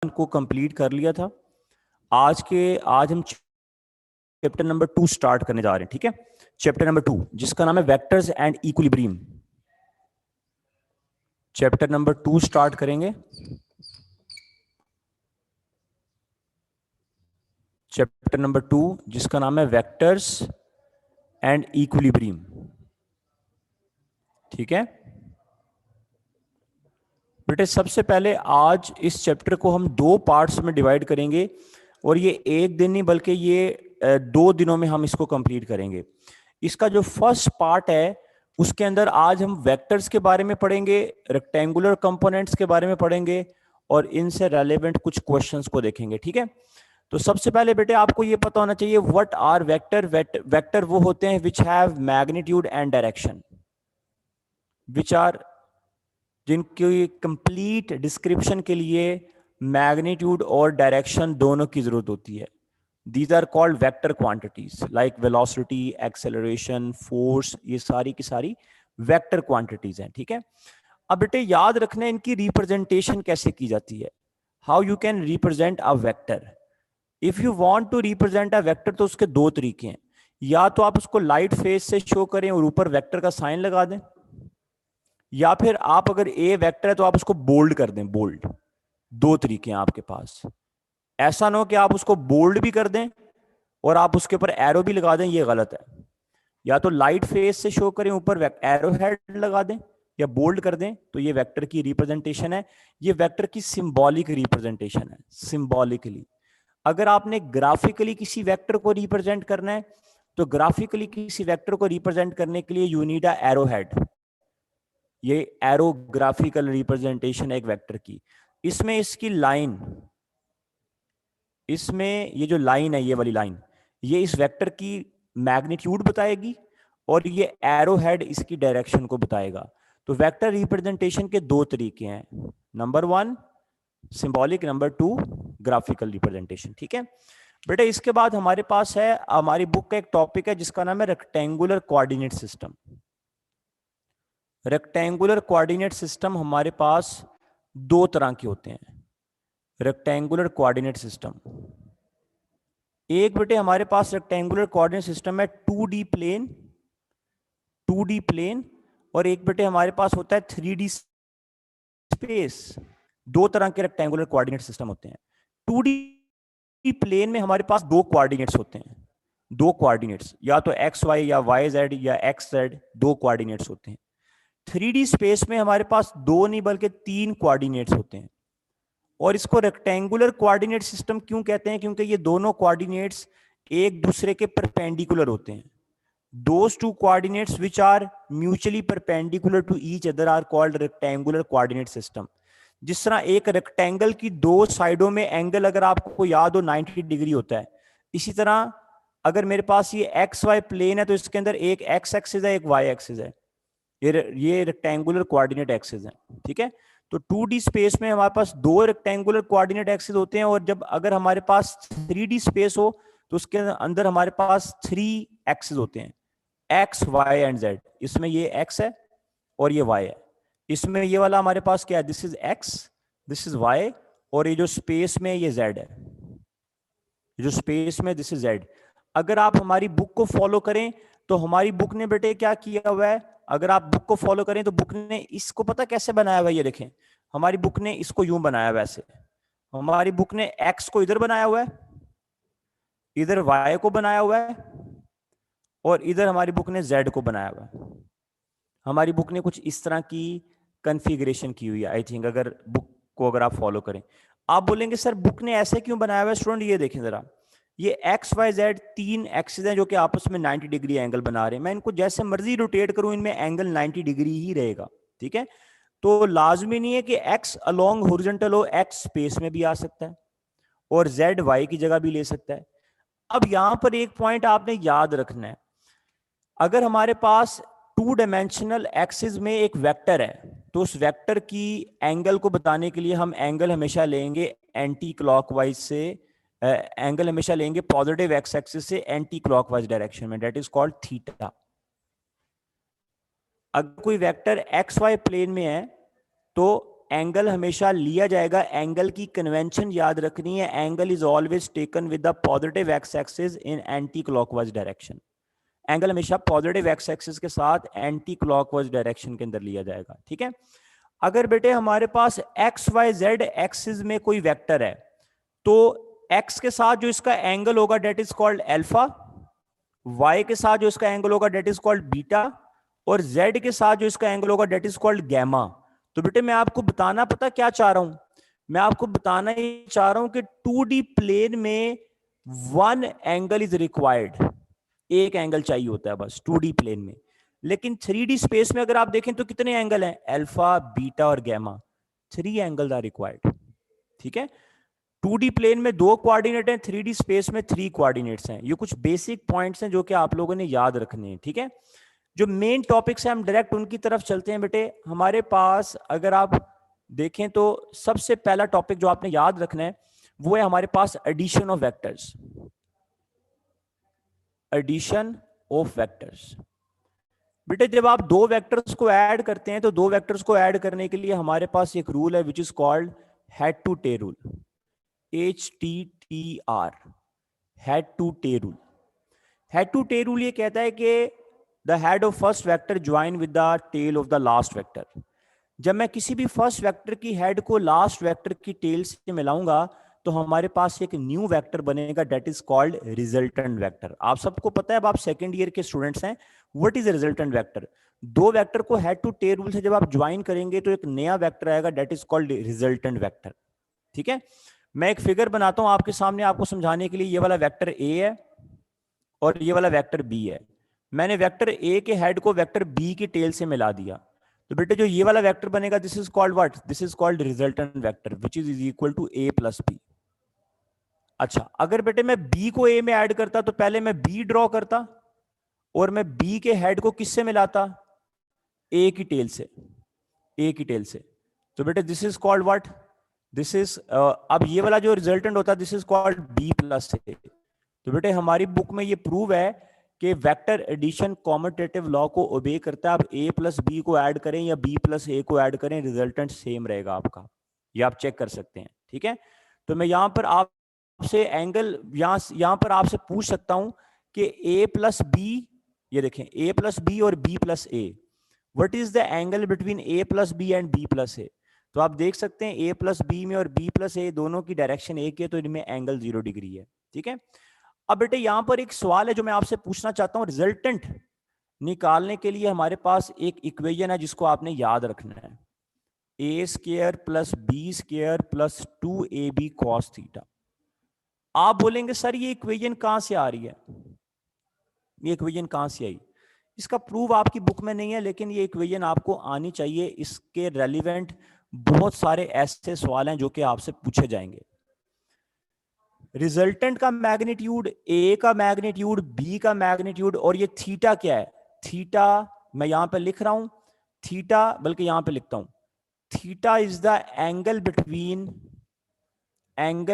को कंप्लीट कर लिया था। आज हम चैप्टर नंबर 2 स्टार्ट करने जा रहे हैं। ठीक है, चैप्टर नंबर 2 जिसका नाम है vectors and equilibrium. Chapter number 2 start करेंगे। चैप्टर नंबर 2 जिसका नाम है वेक्टर्स एंड इक्विलिब्रियम। ठीक है बेटे, सबसे पहले आज इस चैप्टर को हम 2 पार्ट्स में डिवाइड करेंगे और ये एक दिन नहीं बल्कि ये 2 दिनों में हम इसको कंप्लीट करेंगे। इसका जो फर्स्ट पार्ट है उसके अंदर आज हम वेक्टर्स के बारे में पढ़ेंगे, रेक्टेंगुलर कंपोनेंट्स के बारे में पढ़ेंगे और इनसे रेलेवेंट कुछ क्वेश्चंस को देखेंगे। ठीक है, तो सबसे पहले बेटे आपको ये पता होना चाहिए व्हाट आर वेक्टर। वेक्टर वो होते हैं which have magnitude and direction, which are जिनकी कंप्लीट डिस्क्रिप्शन के लिए मैग्नीट्यूड और डायरेक्शन दोनों की जरूरत होती है। These are called vector quantities like velocity, acceleration, force, ये सारी की सारी वेक्टर क्वांटिटीज हैं। ठीक है, अब बेटे याद रखना इनकी रिप्रेजेंटेशन कैसे की जाती है। How you can represent a vector. If you want to represent a vector तो उसके 2 तरीके हैं। या तो आप उसको लाइट फेस से शो करें और ऊपर वेक्टर का साइन लगा दें, या फिर आप अगर ए वेक्टर है तो आप उसको बोल्ड कर दें। बोल्ड, 2 तरीके हैं आपके पास। ऐसा ना हो कि आप उसको बोल्ड भी कर दें और आप उसके ऊपर एरो भी लगा दें, ये गलत है। या तो लाइट फेस से शो करें, ऊपर एरो हेड लगा दें या बोल्ड कर दें, तो ये वेक्टर की रिप्रेजेंटेशन है। ये वेक्टर की सिंबॉलिक रिप्रेजेंटेशन है। सिंबॉलिकली अगर आपने ग्राफिकली किसी वेक्टर को रिप्रेजेंट करना है तो ग्राफिकली किसी वेक्टर को रिप्रेजेंट करने के लिए you need a arrow head. ये एरोग्राफिकल रिप्रेजेंटेशन है एक वेक्टर की। इसमें इसकी लाइन, इसमें ये जो लाइन है, ये वाली लाइन, ये इस वेक्टर की मैग्नीट्यूड बताएगी और ये एरो हेड इसकी डायरेक्शन को बताएगा। तो वेक्टर रिप्रेजेंटेशन के 2 तरीके हैं, number 1 symbolic, number 2 graphical representation. ठीक है बेटा, इसके बाद हमारे पास है, हमारी बुक का एक टॉपिक है जिसका नाम है rectangular coordinate system. Rectangular coordinate system हमारे पास 2 तरह के होते हैं। रेक्टेंगुलर कोऑर्डिनेट सिस्टम, एक बेटे हमारे पास रेक्टेंगुलर कोऑर्डिनेट सिस्टम है 2D प्लेन, 2D प्लेन, और एक बेटे हमारे पास होता है 3D स्पेस। 2 तरह के रेक्टेंगुलर कोऑर्डिनेट सिस्टम होते हैं। 2D प्लेन में हमारे पास 2 कोऑर्डिनेट्स होते हैं, 2 कोऑर्डिनेट्स, या तो एक्स वाई या वाई जेड या एक्स जेड, 2 कोऑर्डिनेट्स होते हैं। 3D स्पेस में हमारे पास 2 नहीं बल्कि 3 कोऑर्डिनेट्स होते हैं। और इसको रेक्टेंगुलर कोऑर्डिनेट सिस्टम क्यों कहते हैं? क्योंकि ये दोनों कोऑर्डिनेट्स एक दूसरे के परपेंडिकुलर होते हैं। Those 2 coordinates which are mutually perpendicular to each other are called rectangular coordinate system. जिस तरह एक रेक्टेंगल की 2 साइडों में एंगल अगर आपको याद हो 90 डिग्री होता है, इसी तरह अगर मेरे पास ये एक्स वाई प्लेन है तो इसके अंदर एक एक्स एक्सिस है, एक वाई एक्सिस है। ये रेक्टेंगुलर कोऑर्डिनेट एक्सिस है। ठीक है, तो 2D स्पेस में हमारे पास 2 रेक्टेंगुलर कोऑर्डिनेट एक्सिस होते हैं, और जब अगर हमारे पास 3D स्पेस हो तो उसके अंदर हमारे पास 3 एक्सिस होते हैं, एक्स वाई एंड जेड। इसमें ये एक्स है और ये वाई है। इसमें ये वाला हमारे पास क्या है, this is X, this is Y, और ये जो स्पेस में ये जेड है, जो स्पेस में दिस इज जेड। अगर आप हमारी बुक को फॉलो करें तो हमारी बुक ने बेटे क्या किया हुआ है, अगर आप बुक को फॉलो करें तो बुक ने इसको पता कैसे बनाया हुआ है, ये देखें, हमारी बुक ने इसको यूं बनाया हुआ है ऐसे। हमारी बुक ने एक्स को इधर बनाया हुआ है, इधर वाई को बनाया हुआ है, और इधर हमारी बुक ने जेड को बनाया हुआ है। हमारी बुक ने कुछ इस तरह की कन्फिग्रेशन की हुई है आई थिंक, अगर बुक को अगर आप फॉलो करें। आप बोलेंगे सर बुक ने ऐसे क्यों बनाया हुआ है? स्टूडेंट ये देखें जरा, ये एक्स वाई जेड 3 एक्सिस हैं जो कि आपस में 90 डिग्री एंगल बना रहे हैं। मैं इनको जैसे मर्जी रोटेट करूं इनमें एंगल 90 डिग्री ही रहेगा। ठीक है, तो लाजमी नहीं है कि एक्स अलोंग हॉरिजॉन्टल हो, एक्स स्पेस में भी आ सकता है और जेड वाई की जगह भी ले सकता है। अब यहां पर एक पॉइंट आपने याद रखना है, अगर हमारे पास 2 डायमेंशनल एक्सिस में एक वेक्टर है तो उस वेक्टर की एंगल को बताने के लिए हम एंगल हमेशा लेंगे एंटी क्लॉकवाइज से, एंगल हमेशा लेंगे पॉजिटिव एक्स एक्सिस से एंटी क्लॉकवाइज डायरेक्शन में, दैट इज कॉल्ड थीटा। अगर कोई वेक्टर एक्स वाई प्लेन में है तो एंगल हमेशा लिया जाएगा, एंगल की कन्वेंशन याद रखनी है, angle is always taken with the positive x axis in anti clockwise direction. Angle हमेशा पॉजिटिव एक्स एक्सिस के साथ एंटी क्लॉकवाइज डायरेक्शन के अंदर लिया जाएगा, ठीक है। अगर बेटे हमारे पास एक्स वाई जेड एक्सिस में कोई वेक्टर है, तो एक्स के साथ जो इसका एंगल होगा that is called alpha, Y के साथ जो इसका एंगल होगा डेट इज कॉल्ड बीटा, और जेड के साथ जो इसका एंगल होगा डेट इज कॉल्ड गैमा। तो बेटे मैं आपको बताना पता क्या चाह रहा हूं, मैं आपको बताना ही चाह रहा हूं कि 2D प्लेन में वन एंगल इज रिक्वायर्ड, एक एंगल चाहिए होता है बस 2D प्लेन में। लेकिन 3D स्पेस में अगर आप देखें तो कितने एंगल हैं, अल्फा बीटा और गैमा, 3 एंगल आर रिक्वायर्ड, ठीक है। 2D प्लेन में 2 कोऑर्डिनेट हैं, 3D स्पेस में 3 कोऑर्डिनेट्स हैं। ये कुछ बेसिक पॉइंट्स हैं जो कि आप लोगों ने याद रखने हैं, ठीक है। जो मेन टॉपिक्स हैं हम डायरेक्ट उनकी तरफ चलते हैं बेटे। हमारे पास अगर आप देखें तो सबसे पहला टॉपिक जो आपने याद रखना है वो है हमारे पास addition of vectors, addition of vectors. बेटे जब आप दो वेक्टर्स को ऐड करते हैं तो दो वेक्टर्स को ऐड करने के लिए हमारे पास एक रूल है which is called head to tail rule, HTTR, head to tail rule. Head to tail rule ये कहता है कि the head of first vector join with the tail of the last vector. जब मैं किसी भी फर्स्ट वेक्टर की head को लास्ट वेक्टर की टेल से मिलाऊंगा तो हमारे पास एक न्यू वेक्टर बनेगा that is called resultant vector. आप सबको पता है, अब आप सेकंड ईयर के स्टूडेंट्स हैं, व्हाट इज रिजल्टेंट वेक्टर। दो वेक्टर को हेड टू टेल रूल से जब आप ज्वाइन करेंगे तो एक नया वेक्टर आएगा that is called resultant vector, ठीक है। मैं एक फिगर बनाता हूं आपके सामने आपको समझाने के लिए। ये वाला वेक्टर ए है और ये वाला वेक्टर बी है। मैंने वेक्टर ए के हेड को वेक्टर बी की टेल से मिला दिया, तो बेटे जो ये वाला वेक्टर बनेगा this is called what, this is called resultant vector which is equal to A plus B. अच्छा, अगर बेटे मैं बी को ए में ऐड करता तो पहले मैं बी ड्रॉ करता और मैं बी के हेड को किससे मिलाता, ए की टेल से, ए की टेल से। तो बेटे this is called what, this is अब ये वाला जो रिजल्टेंट होता है this is called B plus A. तो बेटे हमारी बुक में ये प्रूव है कि वेक्टर एडिशन कॉम्यूटेटिव लॉ को ओबे करता है। आप ए प्लस बी को ऐड करें या बी प्लस ए को ऐड करें, रिजल्टेंट सेम रहेगा आपका, ये आप चेक कर सकते हैं, ठीक है। तो मैं यहां पर आपसे एंगल यहां पर आपसे पूछ सकता हूं कि ए प्लस बी, ये देखें ए प्लस बी और B plus A, what is the angle between A plus B and B plus A. तो आप देख सकते हैं ए प्लस बी में और बी प्लस ए दोनों की डायरेक्शन एक है, तो इनमें एंगल 0 डिग्री है, ठीक है। अब बेटे यहां पर एक सवाल है जो मैं आपसे पूछना चाहता हूं। रिजल्टेंट निकालने के लिए हमारे पास एक इक्वेशन है जिसको आपने याद रखना है, A square plus B square plus 2ab cos theta. आप बोलेंगे सर ये इक्वेशन कहां से आ रही है, ये इक्वेशन कहां से आई। इसका प्रूफ आपकी बुक में नहीं है, लेकिन ये इक्वेशन आपको आनी चाहिए। इसके रेलिवेंट बहुत सारे ऐसे सवाल हैं जो कि आपसे पूछे जाएंगे। रिजल्टेंट का मैग्नीट्यूड, ए का मैग्नीट्यूड, बी का मैग्नीट्यूड, और ये थीटा क्या है, थीटा मैं यहां पे लिख रहा हूं, थीटा बल्कि यहां पे लिखता हूं, theta is the angle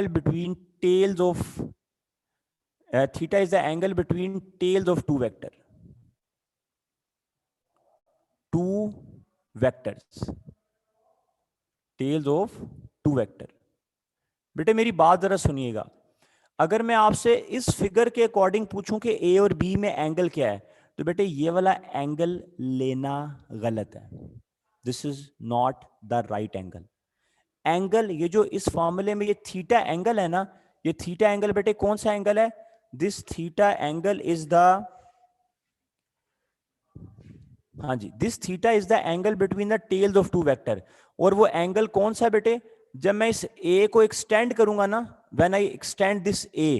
between tails of, theta is the angle between tails of two vectors, tails of two vector. बेटे मेरी बात जरा सुनिएगा, अगर मैं आपसे इस फिगर के अकॉर्डिंग पूछूं कि ए और बी में एंगल क्या है, तो बेटे ये वाला एंगल लेना गलत है, this is not the right angle. Angle ये जो इस फॉर्मूले में ये थीटा एंगल है ना, ये थीटा एंगल बेटे कौन सा एंगल है, this theta angle is the, हाँ जी, this theta is the angle between the tails of two vector. और वो एंगल कौन सा बेटे, जब मैं इस ए को एक्सटेंड करूंगा ना, व्हेन आई एक्सटेंड दिस ए,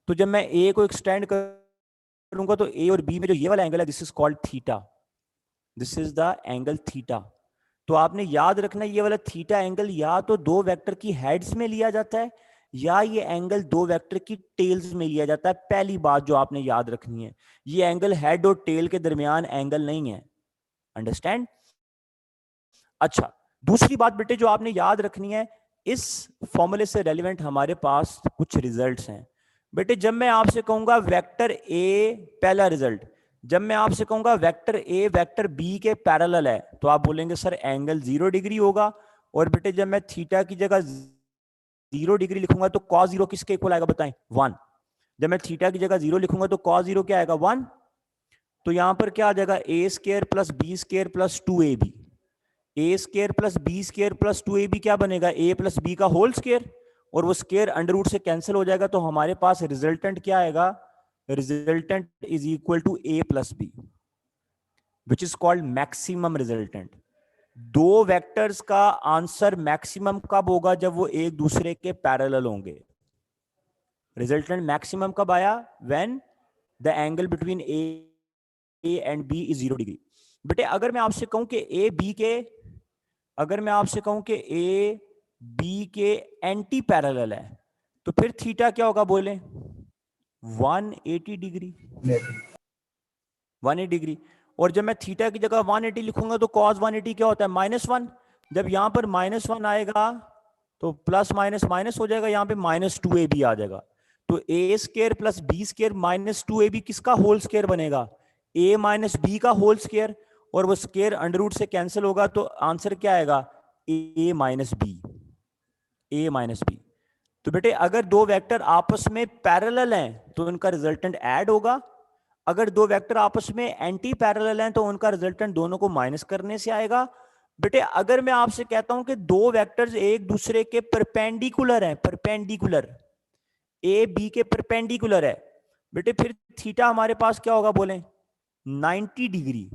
तो जब मैं ए को एक्सटेंड करूंगा तो ए और बी में जो ये वाला एंगल है this is called theta, this is the angle theta. तो आपने याद रखना ये वाला थीटा एंगल या तो दो वेक्टर की हेड्स में लिया जाता है या ये एंगल दो वेक्टर की टेल्स में लिया जाता है। पहली बात जो आपने याद रखनी है, ये एंगल हेड और टेल के दरमियान एंगल नहीं है, अंडरस्टैंड। अच्छा, दूसरी बात बेटे जो आपने याद रखनी है, इस फॉर्मूले से रेलिवेंट हमारे पास कुछ रिजल्ट्स हैं। बेटे जब मैं आपसे कहूंगा वेक्टर ए, पहला रिजल्ट, जब मैं आपसे कहूंगा वेक्टर ए वेक्टर बी के पैरेलल है, तो आप बोलेंगे सर एंगल 0 डिग्री होगा, और बेटे जब मैं थीटा की जगह 0 डिग्री लिखूंगा तो cos 0 किसके इक्वल आएगा बताएं? 1। जब मैं थीटा की जगह 0 लिखूंगा तो cos 0 क्या आएगा? 1। तो यहां पर क्या आ जाएगा? a square plus B square plus 2ab। A square plus B square plus 2ab क्या बनेगा? a प्लस बी का होल स्क्वायर, और वो स्क्वायर अंडर रूट से कैंसिल हो जाएगा, तो हमारे पास रिजल्टेंट क्या आएगा? Resultant is equal to a plus B, which is called maximum resultant. दो वेक्टर्स का आंसर मैक्सिमम कब होगा? जब वो एक दूसरे के पैरेलल होंगे। रिजल्टेंट मैक्सिमम कब आया? When the angle between A and B is 0 degree. बेटे अगर मैं आपसे कहूं कि ए बी के, अगर मैं आपसे कहूं कि ए बी के एंटी पैरेलल है, तो फिर थीटा क्या होगा? बोले 180 डिग्री। 180 डिग्री। और जब मैं थीटा की जगह 180 लिखूंगा तो cos 180 क्या होता है? -1। जब यहां पर -1 आएगा तो प्लस माइनस माइनस हो जाएगा, यहां पे -2ab आ जाएगा। तो a square plus B square -2ab किसका होल स्क्वायर बनेगा? a माइनस बी का होल स्क्वायर, और वो स्क्वायर अंडर रूट से कैंसिल होगा, तो आंसर क्या आएगा? a minus B. a minus B. तो बेटे अगर दो वेक्टर आपस में पैरेलल हैं तो उनका रिजल्टेंट ऐड होगा, अगर दो वेक्टर आपस में एंटी पैरेलल हैं तो उनका रिजल्टेंट दोनों को माइनस करने से आएगा। बेटे अगर मैं आपसे कहता हूं कि दो वेक्टर्स एक दूसरे के परपेंडिकुलर हैं, परपेंडिकुलर, ए बी के परपेंडिकुलर है, बेटे फिर थीटा हमारे पास क्या होगा? बोले 90 डिग्री।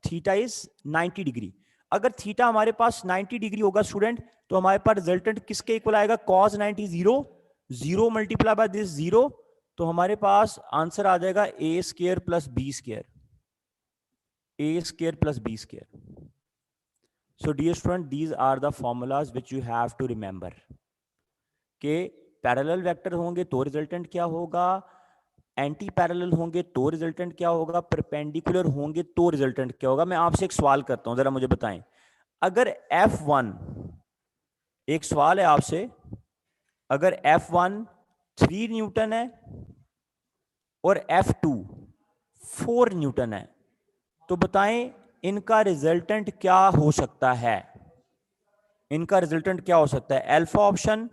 Theta is 90 degree. अगर थीटा हमारे पास 90 डिग्री होगा स्टूडेंट, तो हमारे पास रिजल्टेंट किसके इक्वल आएगा? cos 90 0, 0 मल्टीप्लाई बाय दिस 0, तो हमारे पास आंसर आ जाएगा A square plus B square, A square plus B square. So dear student, these are the formulas which you have to remember कि पैरेलल वेक्टर होंगे तो रिजल्टेंट क्या होगा, एंटी पैरेलल होंगे तो रिजल्टेंट क्या होगा, परपेंडिकुलर होंगे तो रिजल्टेंट क्या होगा। मैं आपसे एक सवाल करता हूं, जरा मुझे बताएं। अगर F1, एक सवाल है आपसे, अगर F1 3 न्यूटन है और F2 4 न्यूटन है, तो बताएं इनका रिजल्टेंट क्या हो सकता है? इनका रिजल्टेंट क्या हो सकता है? Alpha option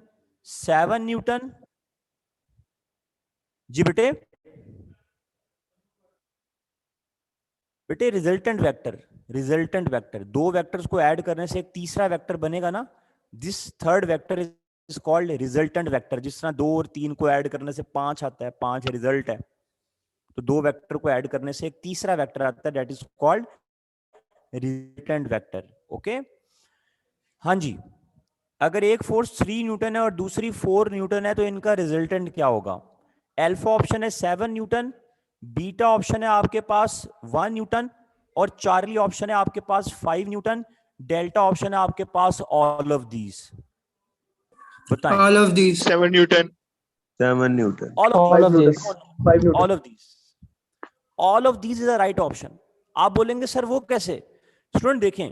7 Newton. जी बेटे, बेटे रिजल्टेंट वेक्टर, रिजल्टेंट वेक्टर, दो वेक्टर्स को ऐड करने से एक तीसरा वेक्टर बनेगा ना, this third vector is called resultant vector. जिस तरह 2 और 3 को ऐड करने से 5 आता है, 5 रिजल्ट है, तो दो वेक्टर को ऐड करने से एक तीसरा वेक्टर आता है, that is called resultant vector. Okay, हाँ जी। अगर एक फोर्स 3 न्यूटन है और दूसरी 4 न्यूटन है, तो इनका रिजल्टेंट क्या होगा? अल्फा ऑप्शन है 7 न्यूटन, बीटा ऑप्शन है आपके पास 1 न्यूटन, और चार्ली ऑप्शन है आपके पास 5 न्यूटन, डेल्टा ऑप्शन है आपके पास ऑल ऑफ दीज। बताएं। All of these. 7 Newton. 7 Newton. All All of these. 5 Newton. All of these, all of these is the right option. आप बोलेंगे सर वो कैसे? स्टूडेंट देखें,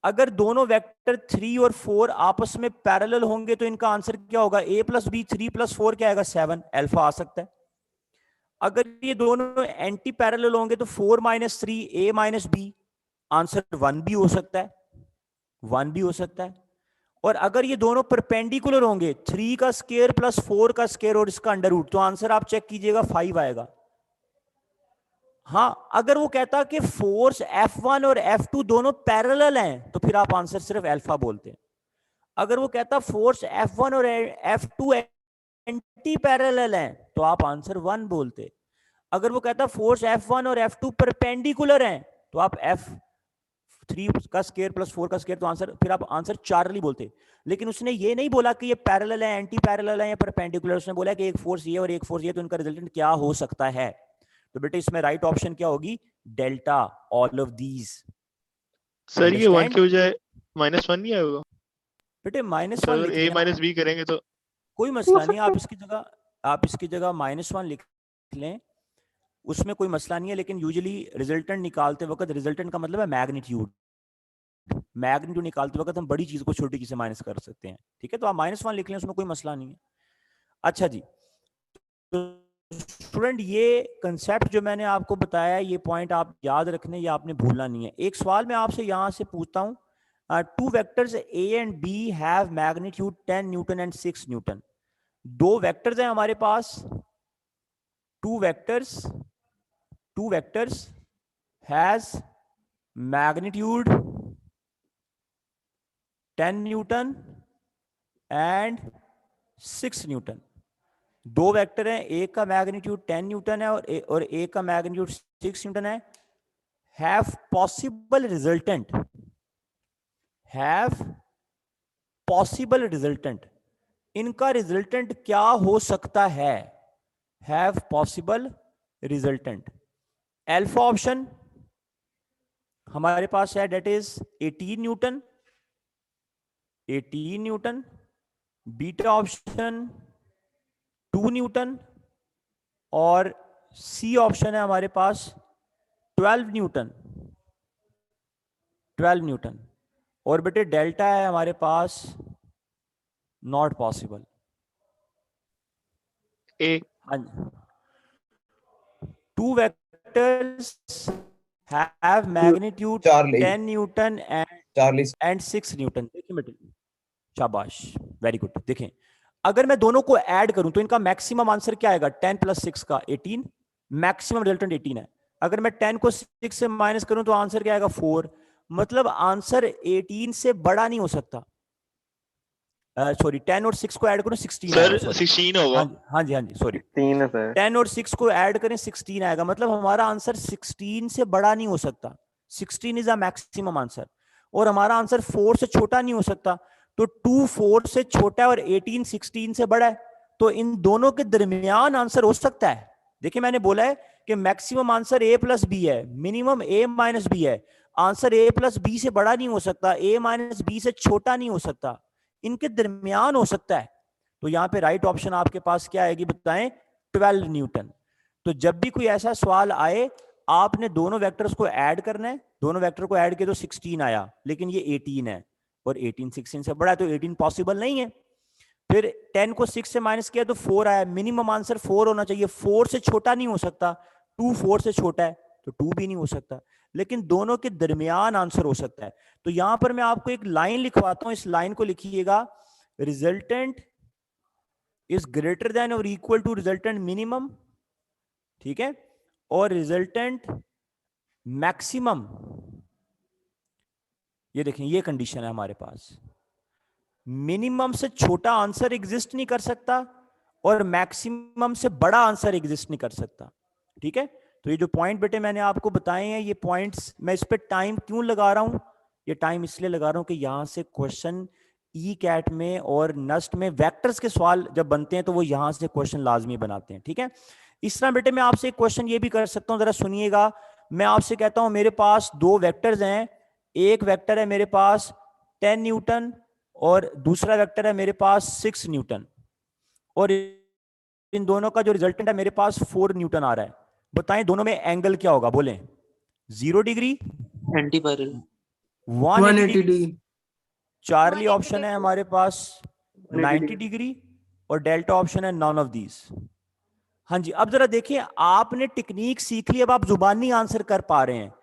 अगर दोनों वेक्टर 3 और 4 आपस में पैरेलल होंगे तो इनका आंसर क्या होगा? a प्लस बी, 3 प्लस 4 क्या आएगा? 7, अल्फा आ सकता है। अगर ये दोनों एंटी पैरेलल होंगे तो 4 minus 3 a minus B, answer 1 भी हो सकता है, 1 भी हो सकता है। और अगर ये दोनों परपेंडिकुलर होंगे, 3 का स्क्वायर प्लस 4 का स्क्वायर और इसका अंडर रूट, तो आंसर आप चेक कीजिएगा 5 आएगा। हाँ, अगर वो कहता कि फोर्स F1 और F2 दोनों पैरेलल हैं, तो फिर आप आंसर सिर्फ अल्फा बोलते हैं। अगर वो कहता फोर्स F1 और F2 एंटी पैरेलल हैं, तो आप आंसर 1 बोलते। अगर वो कहता फोर्स F1 और F2 परपेंडिकुलर हैं, तो आप F3 का स्क्वायर प्लस 4 का स्क्वायर, तो आंसर फिर आप आंसर चार्ली बोलते। लेकिन उसने ये नहीं बोला कि ये पैरेलल है, एंटी पैरेलल है या परपेंडिकुलर, उसने बोला कि एक फोर्स ये और एक फोर्स ये, तो इनका रिजल्टेंट क्या हो सकता है? तो बेटे इसमें राइट ऑप्शन क्या होगी? Delta, all of these. Sir ये 1 की बजाय -1 नहीं आएगा? बेटे -1 सर लिख a लेना, माइनस बी करेंगे तो कोई मसला नहीं, आप इसकी जगह -1 लिख लें, उसमें कोई मसला नहीं है। लेकिन यूजुअली रिजल्टेंट निकालते वक्त, रिजल्टेंट का मतलब है मैग्नीट्यूड, मैग्नीट्यूड निकालते वक्त हम बड़ी चीज को छोटी चीज से माइनस कर सकते हैं, ठीक है? तो आप -1 लिख लें, उसमें कोई मसला नहीं है। अच्छा जी, तो स्टूडेंट ये कंसेप्ट जो मैंने आपको बताया, ये पॉइंट आप याद रखने, या आपने भूलना नहीं है। एक सवाल मैं आपसे यहां से पूछता हूं Two vectors A and B have magnitude 10 Newton and 6 Newton. दो वेक्टर्स हैं हमारे पास, two vectors has magnitude 10 Newton and 6 Newton. दो वेक्टर हैं, एक का मैग्नीट्यूड 10 न्यूटन है और एक का मैग्नीट्यूड 6 न्यूटन है. हैव पॉसिबल रिजल्टेंट, इनका रिजल्टेंट क्या हो सकता है? Have possible resultant. Alpha option हमारे पास है, that is 18 newton. Beta option 2 newton और सी ऑप्शन है हमारे पास 12 न्यूटन. और बेटे डेल्टा है हमारे पास नॉट पॉसिबल. ए. हाँ जी. Two vectors have magnitude 10 newton and 6 newton. देखिए बेटे, शाबाश, वेरी गुड. देखें, अगर मैं दोनों को ऐड करूं तो इनका मैक्सिमम आंसर क्या आएगा? 10 + 6 का 18. मैक्सिमम रिजल्टेंट 18 है. अगर मैं 10 को 6 से माइनस करूं तो आंसर क्या आएगा? 4. मतलब आंसर 18 से बड़ा नहीं हो सकता. सॉरी, 10 और 6 को ऐड करो 16 सर 16 होगा. हाँ जी सॉरी 10 और 6 को ऐड करें 16 आएगा. मतलब हमारा आंसर 16 से बड़ा नहीं हो सकता. 16 इज अ मैक्सिमम आंसर. और हमारा आंसर 4 से छोटा नहीं हो सकता. तो 2 4 से छोटा है और 18 16 से बड़ा है. तो इन दोनों के दरमियान आंसर हो सकता है. देखिए, मैंने बोला है कि मैक्सिमम आंसर A + B है, मिनिमम A - B है. आंसर A + B से बड़ा नहीं हो सकता, A - B से छोटा नहीं हो सकता, इनके दरमियान हो सकता है. तो यहां पे राइट ऑप्शन आपके पास क्या आएगी बताएं? 12 न्यूटन. तो जब भी कोई ऐसा सवाल आए, आपने दोनों वेक्टर्स को ऐड करना है. दोनों वेक्टर को ऐड किया तो 16 आया, लेकिन ये 18 है और 18 16 से बड़ा है, तो 18 पॉसिबल नहीं है. फिर 10 को 6 से माइनस किया तो 4 आया. मिनिमम आंसर 4 होना चाहिए. 4 से छोटा नहीं हो सकता. 2 4 से छोटा है तो 2 भी नहीं हो सकता. लेकिन दोनों के दरमियान आंसर हो सकता है. तो यहां पर मैं आपको एक लाइन लिखवाता हूं. इस लाइन को लिखिएगा, रिजल्टेंट इज ग्रेटर देन और इक्वल टू रिजल्टेंट मिनिमम. ठीक है. और रिजल्टेंट मैक्सिमम, ये देखें, ये कंडीशन है हमारे पास. मिनिमम से छोटा आंसर एग्जिस्ट नहीं कर सकता और मैक्सिमम से बड़ा आंसर एग्जिस्ट नहीं कर सकता. ठीक है. तो ये जो पॉइंट बेटे मैंने आपको बताए हैं, ये पॉइंट्स, मैं इस पे टाइम क्यों लगा रहा हूं? ये टाइम इसलिए लगा रहा हूं कि यहां से क्वेश्चन ई कैट में और नस्ट में वेक्टर्स के सवाल जब बनते हैं तो वो यहां से क्वेश्चन लाजमी बनाते हैं. ठीक है. इस तरह बेटे मैं आपसे एक क्वेश्चन ये भी कर सकता हूं, जरा सुनिएगा. मैं आपसे कहता हूं मेरे पास दो वेक्टर्स हैं. एक वेक्टर है मेरे पास 10 न्यूटन और दूसरा वेक्टर है मेरे पास 6 न्यूटन. और इन दोनों का जो रिजल्टेंट है मेरे पास 4 न्यूटन आ रहा है. बताएं दोनों में एंगल क्या होगा? बोलें. 0 degree, anti parallel, 180 degree. Charlie option है हमारे पास 90 डिग्री और डेल्टा ऑप्शन है नॉन ऑफ दीज. हाँ जी. अब जरा देखिए, आपने टेक्निक सीख ली, अब आप जुबानी आंसर कर पा रहे हैं.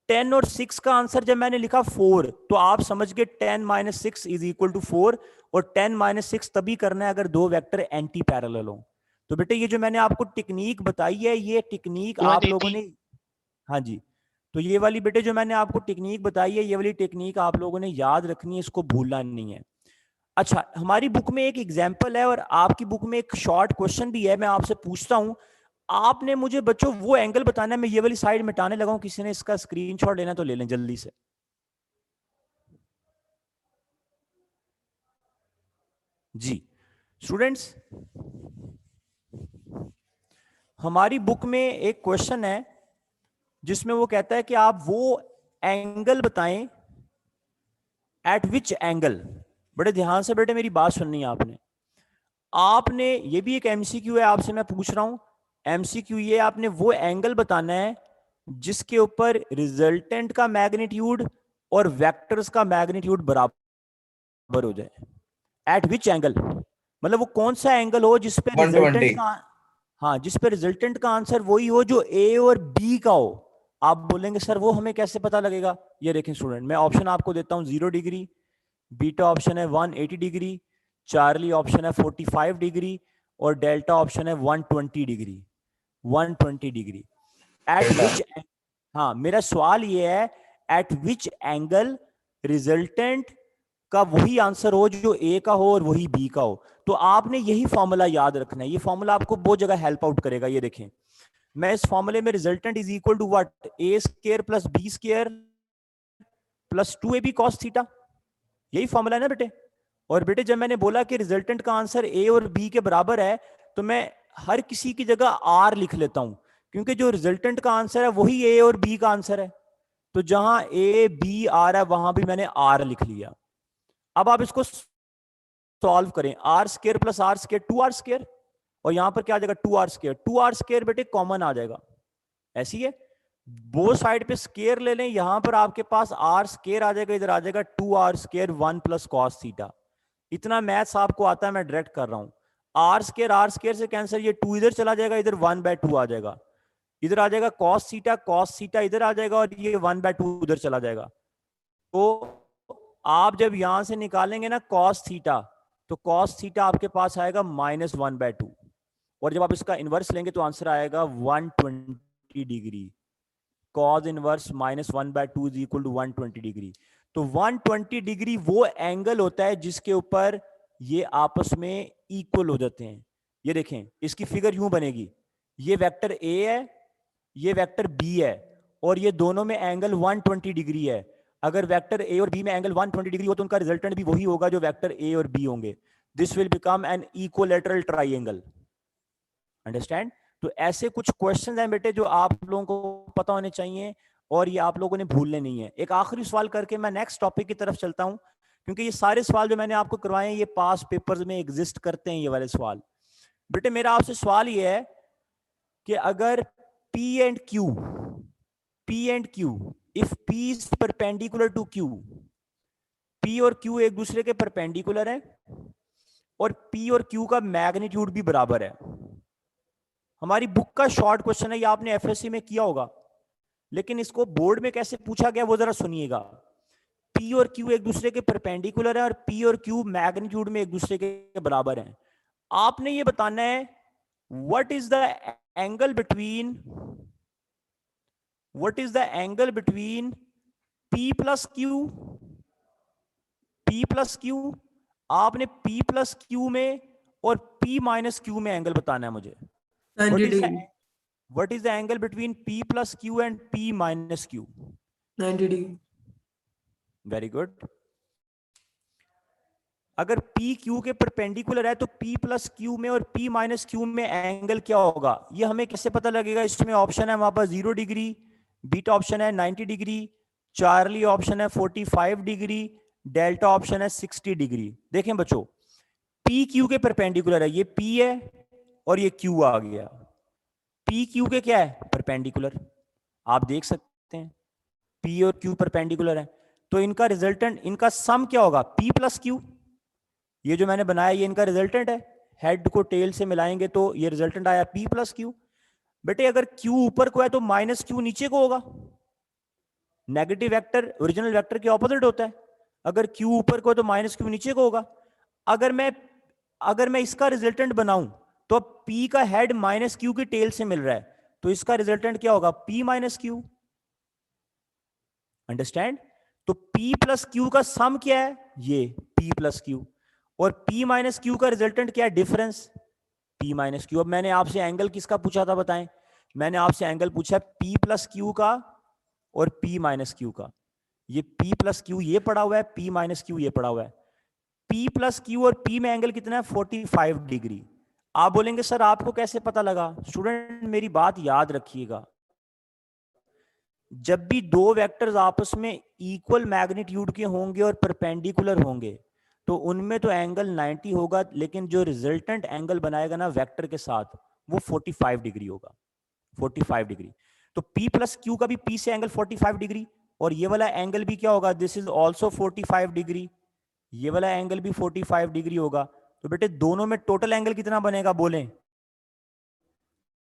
10 और 6 का आंसर जब मैंने लिखा 4, तो आप समझ गए 10 - 6 इज इक्वल टू 4. और 10 - 6 तभी करना है अगर दो वेक्टर एंटी पैरेलल हो. तो बेटे ये जो मैंने आपको टेक्निक बताई है, ये टेक्निक आप लोगों ने, हाँ जी, तो ये वाली बेटे जो मैंने आपको टेक्निक बताई है, ये वाली टेक्निक आप लोगों ने याद रखनी है, इसको भूलना नहीं है. अच्छा, हमारी बुक में एक एग्जाम्पल है और आपकी बुक में एक शॉर्ट क्वेश्चन भी है. मैं आपसे पूछता हूं, आपने मुझे बच्चों वो एंगल बताना है. मैं ये वाली साइड मिटाने लगा हूं, किसी ने इसका स्क्रीनशॉट लेना तो ले लें जल्दी से. जी स्टूडेंट्स, हमारी बुक में एक क्वेश्चन है जिसमें वो कहता है कि आप वो एंगल बताएं, एट विच एंगल. बड़े ध्यान से बेटे मेरी बात सुननी है आपने. आपने, ये भी एक एमसीक्यू है, आपसे मैं पूछ रहा हूं. एमसीक्यू ये, आपने वो एंगल बताना है जिसके ऊपर रिजल्टेंट का मैग्नीट्यूड और वेक्टर्स का मैग्नीट्यूड बराबर हो जाए. एट विच एंगल मतलब वो कौन सा एंगल हो जिस पे रिजल्टेंट का, हाँ, जिस पे रिजल्टेंट का आंसर वही हो जो ए और बी का हो. आप बोलेंगे सर वो हमें कैसे पता लगेगा? ये देखें स्टूडेंट, मैं ऑप्शन आपको देता हूं 0 डिग्री, बीटा ऑप्शन है 180 डिग्री, चार्ली ऑप्शन है 45 डिग्री और डेल्टा ऑप्शन है 120 डिग्री। 120 डिग्री एट विच, हाँ मेरा सवाल ये है एट विच एंगल रिजल्टेंट का वही आंसर हो जो ए का हो और वही बी का हो। तो आपने यही फॉर्मूला याद रखना है, ये फॉर्मूला आपको बहुत जगह हेल्प आउट करेगा। ये देखें, मैं इस फॉर्मूले में resultant is equal to what, A square plus B square plus 2ab cos theta, यही फॉर्मूला है ना बेटे। और बेटे जब मैंने बोला कि रिजल्टेंट का आंसर ए और बी के बराबर है, तो मैं हर किसी की जगह आर लिख लेता हूं, क्योंकि जो रिजल्टेंट का आंसर है वही ए और बी का आंसर है। तो जहां ए बी आर है वहां भी मैंने आर लिख लिया। अब आप इसको सॉल्व करें, R square plus R square 2r², और यहां पर क्या आ जाएगा 2r²। 2r² बेटे कॉमन आ जाएगा, ऐसी है, बोथ साइड पे स्क्वायर ले लें, यहां पर आपके पास आर स्क्वायर आ जाएगा, इधर आ जाएगा 2r² 1 प्लस कॉस थीटा। इतना मैथ्स आपको आता है, मैं डायरेक्ट कर रहा हूं। आर स्क्वायर से कैंसिल, ये 2 इधर चला जाएगा, इधर 1/2 आ जाएगा, इधर आ जाएगा कॉस थीटा इधर आ जाएगा और ये 1/2 उधर चला जाएगा। तो आप जब यहां से निकालेंगे ना कॉस थीटा, तो कॉस थीटा आपके पास आएगा -1/2, और जब आप इसका इनवर्स लेंगे तो आंसर आएगा 120 degree. Cos inverse -1/2 is equal to 120 degree. तो 120 डिग्री वो एंगल होता है जिसके ऊपर ये आपस में इक्वल हो जाते हैं। ये देखें, इसकी फिगर यूं बनेगी, ये वेक्टर ए है, ये वेक्टर बी है, और ये दोनों में एंगल 120 डिग्री है। अगर वेक्टर ए और बी में एंगल 120 डिग्री हो तो उनका रिजल्टेंट भी वही होगा जो वेक्टर ए और बी होंगे। This will become an equilateral triangle. Understand? तो ऐसे कुछ क्वेश्चन हैं बेटे जो आप लोगों को पता होने चाहिए, और ये आप लोगों ने भूलने नहीं है। एक आखिरी सवाल करके मैं नेक्स्ट टॉपिक की तरफ चलता हूं, क्योंकि ये सारे सवाल जो मैंने आपको करवाए हैं ये पास पेपर्स में एग्जिस्ट करते हैं, ये वाले सवाल। बेटे मेरा आपसे सवाल ये है कि अगर P and Q, if P is perpendicular to Q, P और Q एक दूसरे के परपेंडिकुलर है, और P और Q का मैग्नीट्यूड भी बराबर है। हमारी बुक का शॉर्ट क्वेश्चन है, ये आपने एफएससी में किया होगा, लेकिन इसको बोर्ड में कैसे पूछा गया वो जरा सुनिएगा। P और Q एक दूसरे के परपेंडिकुलर है और P और Q मैग्नीट्यूड में एक दूसरे के बराबर हैं। आपने ये बताना है what is the angle between P plus Q। आपने P प्लस Q में और P माइनस Q में एंगल बताना है मुझे। 90 degree. What is the angle between P plus Q and P minus Q? 90 degree. Very good. अगर P Q के perpendicular है तो P प्लस Q में और P माइनस Q में एंगल क्या होगा, ये हमें कैसे पता लगेगा? इसमें ऑप्शन है हमारे पास 0 डिग्री, बीटा ऑप्शन है 90 डिग्री, चार्ली ऑप्शन है 45 डिग्री, डेल्टा ऑप्शन है 60 डिग्री। देखें बच्चों, P Q के परपेंडिकुलर है, ये P है और ये Q आ गया। P Q के क्या है? परपेंडिकुलर। आप देख सकते हैं P और Q परपेंडिकुलर है, तो इनका रिजल्टेंट, इनका सम क्या होगा? P plus Q। ये जो मैंने बनाया ये इनका रिजल्टेंट है, हेड को टेल से मिलाएंगे तो ये रिजल्टेंट आया P प्लस Q। बेटे अगर Q ऊपर को है तो माइनस Q नीचे को होगा। नेगेटिव वेक्टर ओरिजिनल वेक्टर के ऑपोजिट होता है, अगर Q ऊपर को है तो माइनस Q नीचे को होगा। अगर मैं इसका रिजल्टेंट बनाऊं तो P का हेड माइनस Q की टेल से मिल रहा है, तो इसका रिजल्टेंट क्या होगा? P minus Q। अंडरस्टैंड? तो P प्लस Q का सम क्या है? ये P प्लस Q, और P माइनस Q का रिजल्टेंट क्या है? Difference P minus Q। अब मैंने आपसे एंगल किसका पूछा था बताएं? मैंने आपसे एंगल पूछा P प्लस Q का और P माइनस Q का। ये P प्लस Q ये पड़ा हुआ है, P माइनस Q ये पड़ा हुआ है। P प्लस Q और P में एंगल कितना है? 45 डिग्री। आप बोलेंगे सर आपको कैसे पता लगा? स्टूडेंट मेरी बात याद रखिएगा, जब भी दो वेक्टर्स आपस में इक्वल मैग्नीट्यूड के होंगे और परपेंडिकुलर होंगे तो उनमें तो एंगल 90 होगा, लेकिन जो रिजल्टेंट एंगल बनाएगा ना वेक्टर के साथ वो 45 डिग्री होगा। 45 डिग्री। तो P प्लस Q का भी P से एंगल 45 डिग्री, और ये वाला एंगल भी क्या होगा? This is also 45 degree. ये वाला एंगल भी 45 डिग्री होगा। तो बेटे दोनों में टोटल एंगल कितना बनेगा बोलें?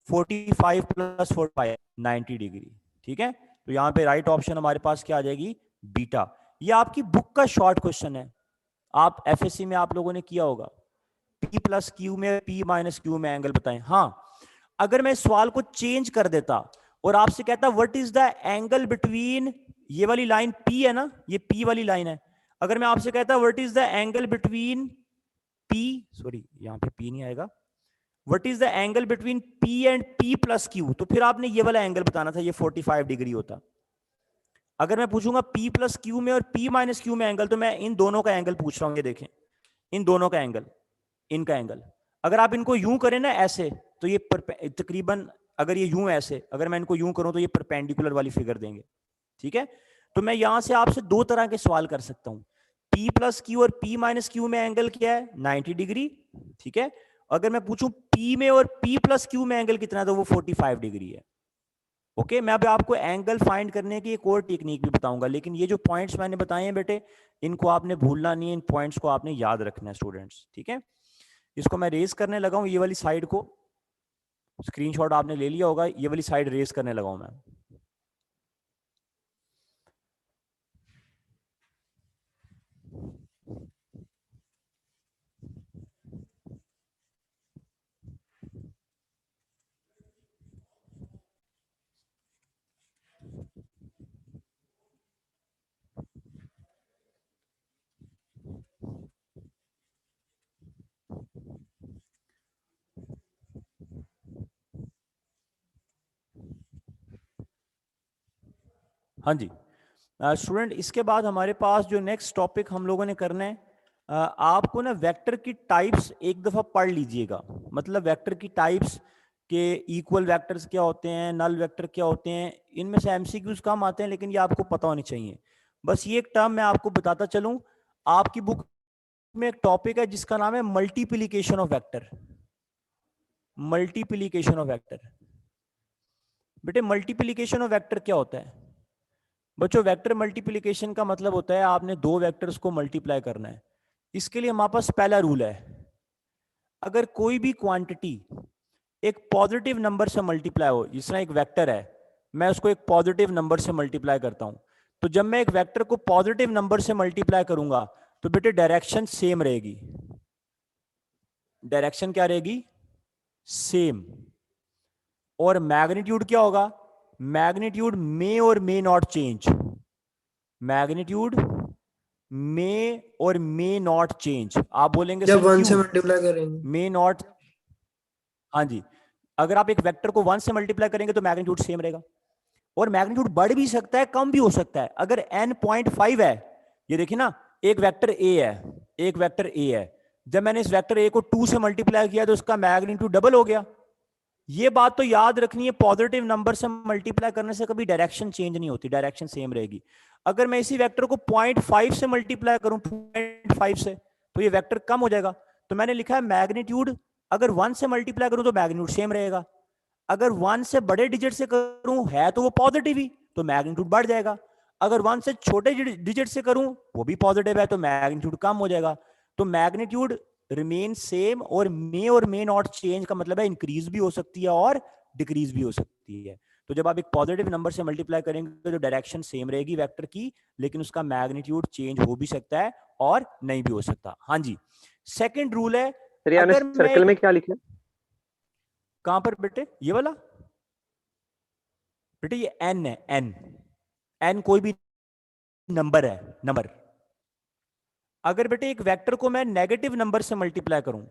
45 प्लस 45 90 डिग्री। ठीक है। तो यहाँ पे राइट ऑप्शन हमारे पास क्या आ जाएगी, बीटा। ये आपकी बुक का शॉर्ट क्वेश्चन है, आप एफएससी में आप लोगों ने किया होगा। P प्लस क्यू में P माइनस क्यू में एंगल बताएं। हाँ, अगर मैं सवाल को चेंज कर देता और आपसे कहता what is the angle between, ये वाली लाइन P है ना, ये P वाली लाइन है, अगर मैं आपसे कहता what is the angle between P, sorry यहाँ पे P नहीं आएगा, what is the angle between P and P plus Q, तो फिर आपने ये वाला एंगल बताना था, ये 45 डिग्री होता। अगर मैं पूछूंगा P प्लस क्यू में और P माइनस क्यू में एंगल, तो मैं इन दोनों का एंगल पूछ रहा हूँ, ये देखें इन दोनों का एंगल, इनका एंगल। अगर आप इनको यूं करें ना ऐसे, तो ये तकरीबन, अगर ये यूं ऐसे, अगर मैं इनको यूं करूं तो ये परपेंडिकुलर वाली फिगर देंगे, ठीक है। तो मैं यहां से आपसे दो तरह के सवाल कर सकता हूं, P प्लस क्यू और P माइनस क्यू में एंगल क्या है, 90 डिग्री, ठीक है। अगर मैं पूछूं P में और P प्लस क्यू में एंगल कितना है, तो वो 45 डिग्री है। ओके, मैं अब आपको एंगल फाइंड करने की एक और टेक्निक भी बताऊंगा, लेकिन ये जो पॉइंट्स मैंने बताए हैं बेटे, इनको आपने भूलना नहीं है, इन पॉइंट्स को आपने याद रखना है स्टूडेंट्स, ठीक है। इसको मैं रेस करने लगा हूं, ये वाली साइड को, स्क्रीनशॉट आपने ले लिया होगा, ये वाली साइड रेस करने लगा हूं मैं। हाँ जी स्टूडेंट, इसके बाद हमारे पास जो नेक्स्ट टॉपिक हम लोगों ने करना है, आपको ना वेक्टर की टाइप्स एक दफा पढ़ लीजिएगा। मतलब वेक्टर की टाइप्स के इक्वल वेक्टर्स क्या होते हैं, नल वेक्टर क्या होते हैं, इनमें से एमसीक्यूज कम आते हैं, लेकिन ये आपको पता होनी चाहिए। बस ये एक टर्म मैं आपको बताता चलूं, आपकी बुक में एक टॉपिक है जिसका नाम है multiplication of vector. Multiplication of vector, बेटे मल्टीप्लीकेशन ऑफ वेक्टर क्या होता है बच्चों? वेक्टर मल्टीप्लिकेशन का मतलब होता है आपने दो वेक्टर्स को मल्टीप्लाई करना है। इसके लिए हमारे पास पहला रूल है, अगर कोई भी क्वांटिटी एक पॉजिटिव नंबर से मल्टीप्लाई हो, जिस तरह एक वेक्टर है, मैं उसको एक पॉजिटिव नंबर से मल्टीप्लाई करता हूं, तो जब मैं एक वेक्टर को पॉजिटिव नंबर से मल्टीप्लाई करूंगा तो बेटे डायरेक्शन सेम रहेगी। डायरेक्शन क्या रहेगी? सेम। और मैग्नीट्यूड क्या होगा? मैग्नीट्यूड मे और मे नॉट चेंज। मैग्नीट्यूड मे और मे नॉट चेंज। आप बोलेंगे जब सर 1 से क्यों? मल्टीप्लाई करेंगे। मे नॉट, हाँ जी, अगर आप एक वेक्टर को 1 से मल्टीप्लाई करेंगे तो मैग्नीट्यूड सेम रहेगा, और मैग्नीट्यूड बढ़ भी सकता है, कम भी हो सकता है। अगर n 0.5 है, ये देखिए ना, एक वेक्टर a है, एक वेक्टर a है, जब मैंने इस वेक्टर a को 2 से मल्टीप्लाई किया तो उसका मैग्नीट्यूड डबल हो गया। ये बात तो याद रखनी है, पॉजिटिव नंबर से मल्टीप्लाई करने से कभी डायरेक्शन चेंज नहीं होती, डायरेक्शन सेम रहेगी। अगर मैं इसी वेक्टर को 0.5 से मल्टीप्लाई करूं, 0.5 से, तो ये वेक्टर कम हो जाएगा। तो मैंने लिखा है मैग्नीट्यूड अगर 1 से मल्टीप्लाई करूं तो मैग्नीट्यूड सेम रहेगा, अगर 1 से बड़े डिजिट से करूं है तो वो पॉजिटिव ही, तो मैग्नीट्यूड बढ़ जाएगा। अगर 1 से छोटे डिजिट से करूं वो भी पॉजिटिव है तो मैग्नीट्यूड कम हो जाएगा। तो मैग्नीट्यूड रिमेन सेम, और मे नॉट चेंज का मतलब है इंक्रीज भी हो सकती है और डिक्रीज भी हो सकती है। तो जब आप एक पॉजिटिव नंबर से मल्टीप्लाई करेंगे तो डायरेक्शन सेम रहेगी वेक्टर की, लेकिन उसका मैग्नीट्यूड चेंज हो भी सकता है और नहीं भी हो सकता। हाँ जी, सेकंड रूल है, सर ये अगर सर्कल मैं, में क्या लिखे? कहां पर बेटे? ये वाला बेटे ये n है, n, n कोई भी नंबर है, नंबर। अगर बेटे एक वेक्टर को मैं नेगेटिव नंबर से मल्टीप्लाई करूं,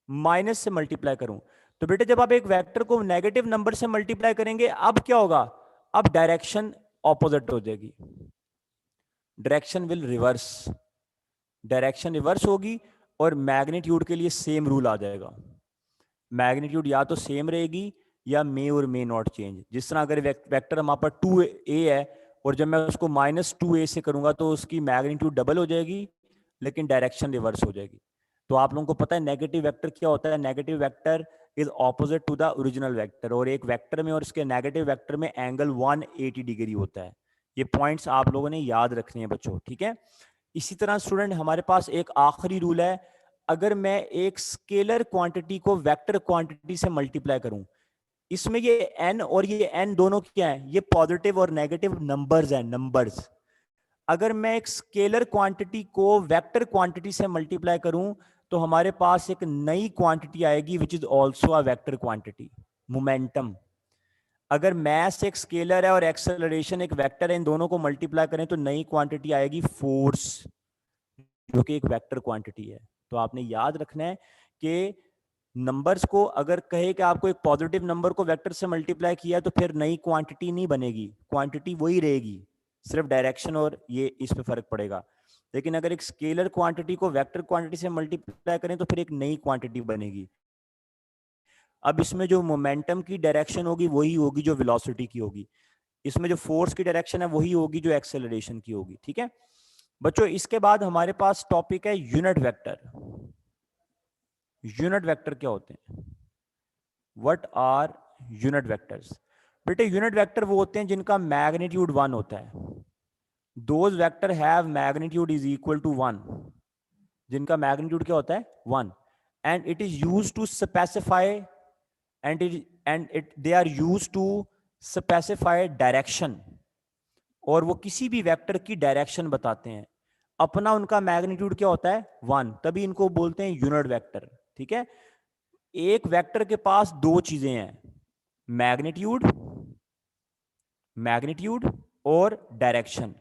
माइनस से मल्टीप्लाई करूं, तो बेटे जब आप एक वेक्टर को नेगेटिव नंबर से मल्टीप्लाई करेंगे, अब क्या होगा? अब डायरेक्शन ऑपोजिट हो जाएगी, direction will reverse, direction reverse होगी, और मैग्नीट्यूड के लिए सेम रूल आ जाएगा। मैग्नीट्यूड या तो सेम रहेगी या मे और मे नॉट चेंज। जिस तरह अगर वेक्टर हमारे पास 2a है और जब मैं उसको -2a से करूंगा तो उसकी मैग्नीट्यूड डबल हो जाएगी, लेकिन डायरेक्शन रिवर्स हो जाएगी। तो आप लोगों को पता है नेगेटिव वेक्टर क्या होता है? Negative vector is opposite to the original vector, और एक वेक्टर में और इसके नेगेटिव वेक्टर में एंगल 180 डिग्री होता है। ये पॉइंट्स आप लोगों ने याद रखने हैं बच्चों, ठीक है। इसी तरह स्टूडेंट हमारे पास एक आखिरी रूल है, अगर मैं एक स्केलर क्वांटिटी को वेक्टर क्वांटिटी से मल्टीप्लाई करूं, इसमें ये n और ये n दोनों क्या है, ये पॉजिटिव और नेगेटिव नंबर्स हैं, नंबर्स। अगर मैं एक स्केलर क्वांटिटी को वेक्टर क्वांटिटी से मल्टीप्लाई करूं तो हमारे पास एक नई क्वांटिटी आएगी which is also a vector quantity, momentum. अगर मैस एक स्केलर है और एक्सेलरेशन एक वेक्टर है, इन दोनों को मल्टीप्लाई करें तो नई क्वांटिटी आएगी फोर्स, जो कि एक वेक्टर क्वांटिटी है। तो आपने याद रखना है कि नंबर्स को अगर कहे कि आपको एक पॉजिटिव नंबर को वेक्टर से मल्टीप्लाई किया तो फिर नई क्वांटिटी नहीं बनेगी, क्वांटिटी वही रहेगी, सिर्फ डायरेक्शन और ये इस पे फर्क पड़ेगा। लेकिन अगर एक स्केलर क्वांटिटी को वेक्टर क्वांटिटी से मल्टीप्लाई करें तो फिर एक नई क्वांटिटी बनेगी। अब इसमें जो मोमेंटम की डायरेक्शन होगी वही होगी जो वेलोसिटी की होगी, इसमें जो फोर्स की डायरेक्शन है वही होगी जो एक्सेलरेशन की होगी। ठीक है बच्चों, इसके बाद हमारे पास टॉपिक है यूनिट वेक्टर। यूनिट वेक्टर क्या होते हैं? What are unit vectors? बेटे यूनिट वेक्टर वो होते हैं जिनका मैग्नीट्यूड 1 होता है। Those vector have magnitude is equal to 1, जिनका मैग्नीट्यूड क्या होता है? 1, and it is used to specify they are used to specify direction, और वो किसी भी वेक्टर की डायरेक्शन बताते हैं। अपना उनका मैग्नीट्यूड क्या होता है? 1, तभी इनको बोलते हैं यूनिट वेक्टर। ठीक है, एक वेक्टर के पास दो चीजें हैं, मैग्नीट्यूड और डायरेक्शन।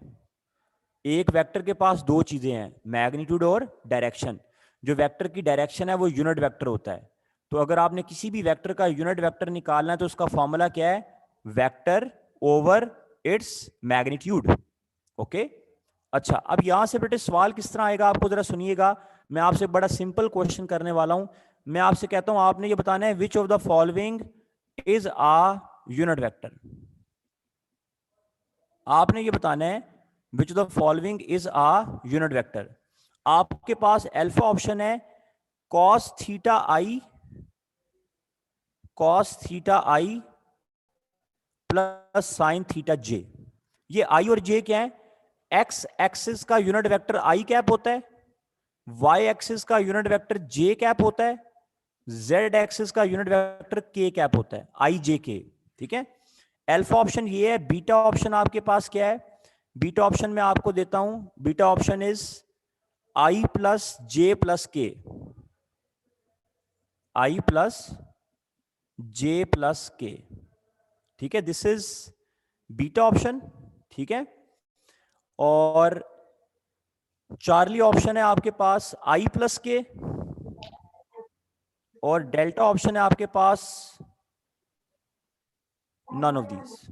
एक वेक्टर के पास दो चीजें हैं, मैग्नीट्यूड और डायरेक्शन। जो वेक्टर की डायरेक्शन है वो यूनिट वेक्टर होता है। तो अगर आपने किसी भी वेक्टर का यूनिट वेक्टर निकालना है तो उसका फॉर्मूला क्या है? Vector over its magnitude. Okay, अच्छा अब यहां से बेटे सवाल किस तरह आएगा आपको जरा सुनिएगा। मैं आपसे बड़ा सिंपल क्वेश्चन करने वाला हूं। मैं आपसे कहता हूं आपने ये बताना है which of the following is a unit vector. आपने ये बताना है which of the following is a unit vector. आपके पास अल्फा ऑप्शन है cos theta I plus sine theta J. ये आई और जे क्या है? एक्स एक्सिस का यूनिट वेक्टर आई कैप होता है, वाई एक्सिस का यूनिट वेक्टर जे कैप होता है, जेड एक्सिस का यूनिट वेक्टर के कैप होता है, आई जे के। ठीक है, अल्फा ऑप्शन ये है। बीटा ऑप्शन आपके पास क्या है? बीटा ऑप्शन में आपको देता हूं, beta option is I plus J plus के, आई प्लस जे प्लस के। ठीक है, दिस इज बीटा ऑप्शन। ठीक है, और चार्ली ऑप्शन है आपके पास आई प्लस के, और डेल्टा ऑप्शन है आपके पास none of these.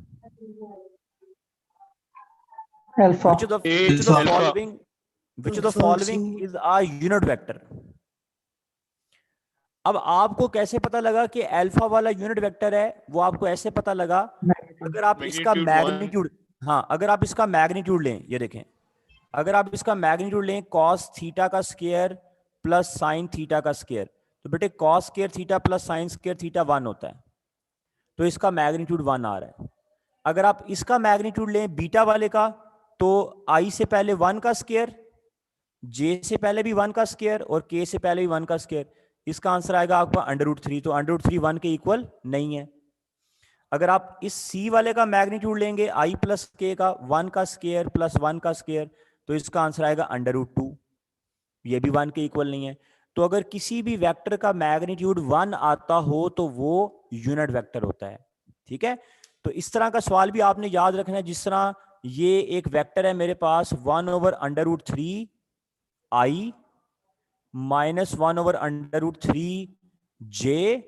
Alpha. Which of the following is a unit vector? अब आपको कैसे पता लगा कि अल्फा वाला यूनिट वेक्टर है? वो आपको ऐसे पता लगा अगर आप इसका मैग्नीट्यूड, हाँ अगर आप इसका मैग्नीट्यूड लें, ये देखें, अगर आप इसका मैग्नीट्यूड लें cos थीटा का स्क्वायर प्लस साइन थीटा का स्क्वायर, तो बेटे cos square theta plus sine square theta 1 होता है, तो इसका मैग्नीट्यूड 1 आ रहा है। अगर आप इसका मैग्नीट्यूड लें बीटा वाले का, तो आई से पहले 1 का स्क्वायर, जे से पहले भी 1 का स्क्वायर और के से पहले भी 1 का स्क्वायर, इसका आंसर आएगा आपका √3। तो √3 1 के इक्वल नहीं है। अगर आप इस सी वाले का मैग्नीट्यूड लेंगे आई प्लस के का, 1 का स्क्वायर प्लस 1 का स्क्वायर, तो इसका आंसर आएगा √2, ये भी 1 के इक्वल नहीं है। तो अगर किसी भी वेक्टर का मैग्नीट्यूड 1 आता हो तो वो यूनिट वेक्टर होता है। ठीक है, तो इस तरह का सवाल भी आपने याद रखना है। जिस तरह ये एक वेक्टर है मेरे पास 1/√3 आई माइनस 1/√3 जे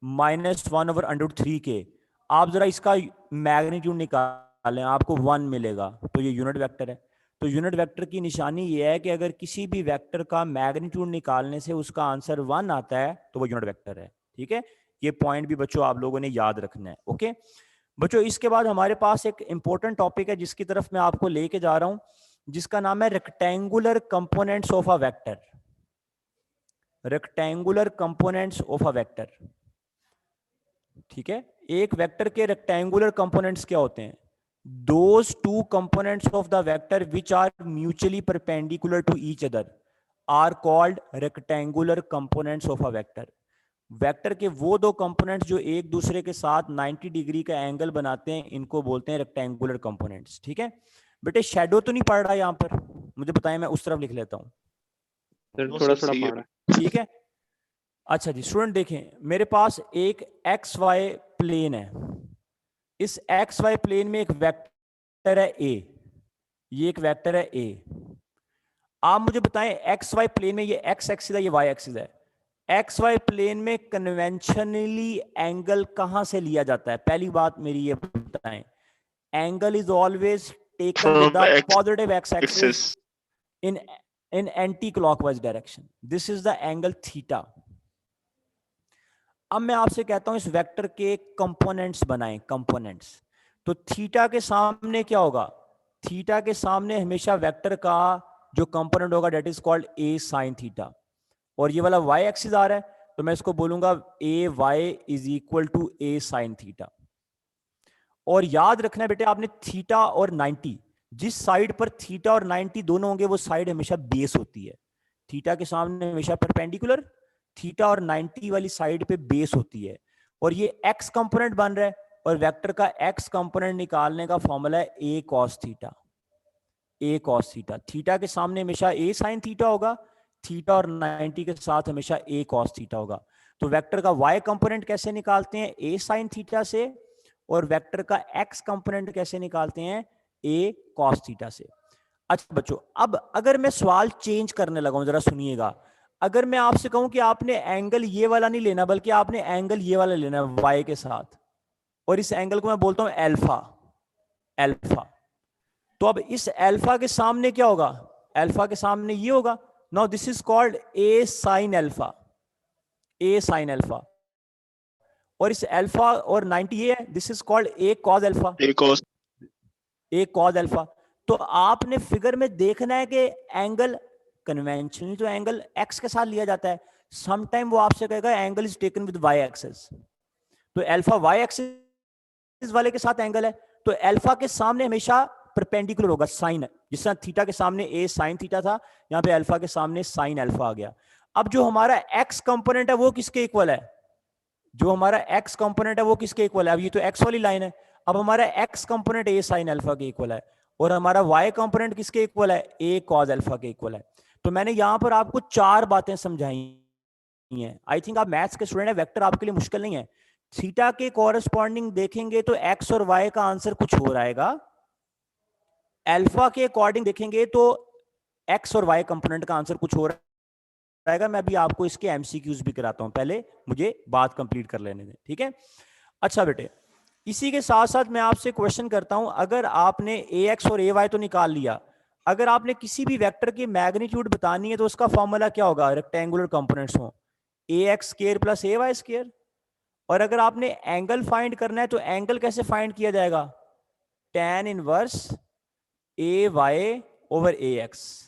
माइनस 1/√3 के, आप जरा इसका मैग्नीट्यूड निकालें, आपको 1 मिलेगा, तो ये यूनिट वेक्टर है। तो यूनिट वेक्टर की निशानी ये है कि अगर किसी भी वेक्टर का मैग्नीट्यूड निकालने से उसका आंसर 1 आता है तो वो यूनिट वेक्टर है। ठीक है, ये पॉइंट भी बच्चों आप लोगों ने याद रखना है। ओके बच्चों, इसके बाद हमारे पास एक इंपॉर्टेंट टॉपिक है जिसकी तरफ मैं आपको लेके जा रहा हूं, जिसका नाम है rectangular components of a vector. Rectangular components of a vector. ठीक है, एक वेक्टर के रेक्टेंगुलर कंपोनेंट्स क्या होते हैं? Those two components of the vector which are mutually perpendicular to each other are called rectangular components of a vector. Vector के वो दो कंपोनेंट्स जो एक दूसरे के साथ 90 डिग्री का एंगल बनाते हैं, इनको बोलते हैं रेक्टेंगुलर कंपोनेंट्स। ठीक है बेटे, शेडो तो नहीं पड़ रहा यहाँ पर, मुझे बताएं, मैं उस तरफ लिख लेता हूँ। No, थोड़ा sir, थोड़ा सही है। पढ़ रहा है। ठीक है, अच्छा जी स्टूडेंट देखें, मेरे पास एक एक्स वाई प्लेन है, इस एक्स वाई प्लेन में एक वेक्टर है ए, ये एक वेक्टर है ए। आप मुझे बताएं एक्स वाई प्लेन में, ये एक्स एक्सिस है, ये वाई एक्सिस है, एक्स वाई प्लेन में कन्वेंशनली एंगल कहां से लिया जाता है? पहली बात मेरी ये बताएं, angle is always taken with the positive x axis in anti-clockwise direction. This is the angle theta. अब मैं आपसे कहता हूं इस वेक्टर के कंपोनेंट्स बनाएं, कंपोनेंट्स। तो थीटा के सामने क्या होगा? थीटा के सामने हमेशा वेक्टर का जो कंपोनेंट होगा that is called A sine theta, और ये वाला वाई एक्सिस आ रहा है तो मैं इसको बोलूंगा A Y is equal to A sine theta. और याद रखना बेटे आपने, थीटा और 90, जिस साइड पर थीटा और 90 दोनों होंगे वो साइड हमेशा बेस होती है। थीटा के सामने हमेशा परपेंडिकुलर, थीटा और 90 वाली साइड पे बेस होती है। और ये एक्स कंपोनेंट बन रहा है, और वेक्टर का एक्स कंपोनेंट निकालने का फॉर्मूला है ए कॉस थीटा। ए कॉस थीटा, थीटा के सामने हमेशा ए साइन थीटा होगा, थीटा और 90 के साथ हमेशा ए कॉस थीटा होगा। तो वेक्टर का वाई कंपोनेंट कैसे निकालते हैं? ए साइन थीटा से। और वेक्टर का एक्स कंपोनेंट कैसे निकालते हैं? ए कॉस थीटा से। अच्छा बच्चों, अब अगर मैं सवाल चेंज करने लगा हूं, जरा सुनिएगा। अगर मैं आपसे कहूं कि आपने एंगल ये वाला नहीं लेना, बल्कि आपने एंगल ये वाला लेना है वाई के साथ, और इस एंगल को मैं बोलता हूं एल्फा, एल्फा, तो अब इस एल्फा के सामने क्या होगा? एल्फा के सामने ये होगा। Now this is called A sine alpha, A sine alpha. और इस एल्फा और 90 ये है, this is called A cos alpha, A cos A cos alpha. तो आपने फिगर में देखना है कि एंगल कन्वेंशनली तो एंगल एक्स के साथ लिया जाता है, समटाइम वो आपसे कहेगा angle is taken with Y axis. तो एल्फा वाई एक्सिस वाले के साथ एंगल है, तो एल्फा के सामने हमेशा परपेंडिकुलर होगा साइन, जिस तरह थीटा के सामने ए साइन थीटा था, यहां पे अल्फा के सामने साइन अल्फा आ गया। अब जो हमारा एक्स कंपोनेंट है वो किसके इक्वल है? जो हमारा एक्स कंपोनेंट है वो किसके इक्वल है? अब ये तो एक्स वाली लाइन है, अब हमारा एक्स कंपोनेंट ए साइन अल्फा के इक्वल है, और हमारा वाई कंपोनेंट किसके इक्वल है? ए कॉस अल्फा के इक्वल है। तो मैंने यहां पर आपको 4 बातें समझाई हैं। आई थिंक आप मैथ्स के स्टूडेंट है, वेक्टर आपके लिए मुश्किल नहीं है। थीटा के कॉरेस्पॉन्डिंग देखेंगे तो एक्स और वाई का आंसर कुछ हो रहेगा, अल्फा के अकॉर्डिंग देखेंगे तो एक्स और वाई कंपोनेंट का आंसर कुछ हो रहेगा। मैं अभी आपको इसके एमसीक्यूज भी कराता हूं, पहले मुझे बात कंप्लीट कर लेने दें, ठीक है? अच्छा बेटे, इसी के साथ साथ मैं आपसे क्वेश्चन करता हूं, अगर आपने ए एक्स और ए वाई तो निकाल लिया, अगर आपने किसी भी वेक्टर की मैग्नीट्यूड बतानी है तो उसका फॉर्मूला क्या होगा? रेक्टेंगुलर कंपोनेंट्स हो, ए एक्स स्क्वायर प्लस ए वाई स्क्वायर। और अगर आपने एंगल फाइंड करना है तो एंगल कैसे फाइंड किया जाएगा? tan inverse A Y over A X,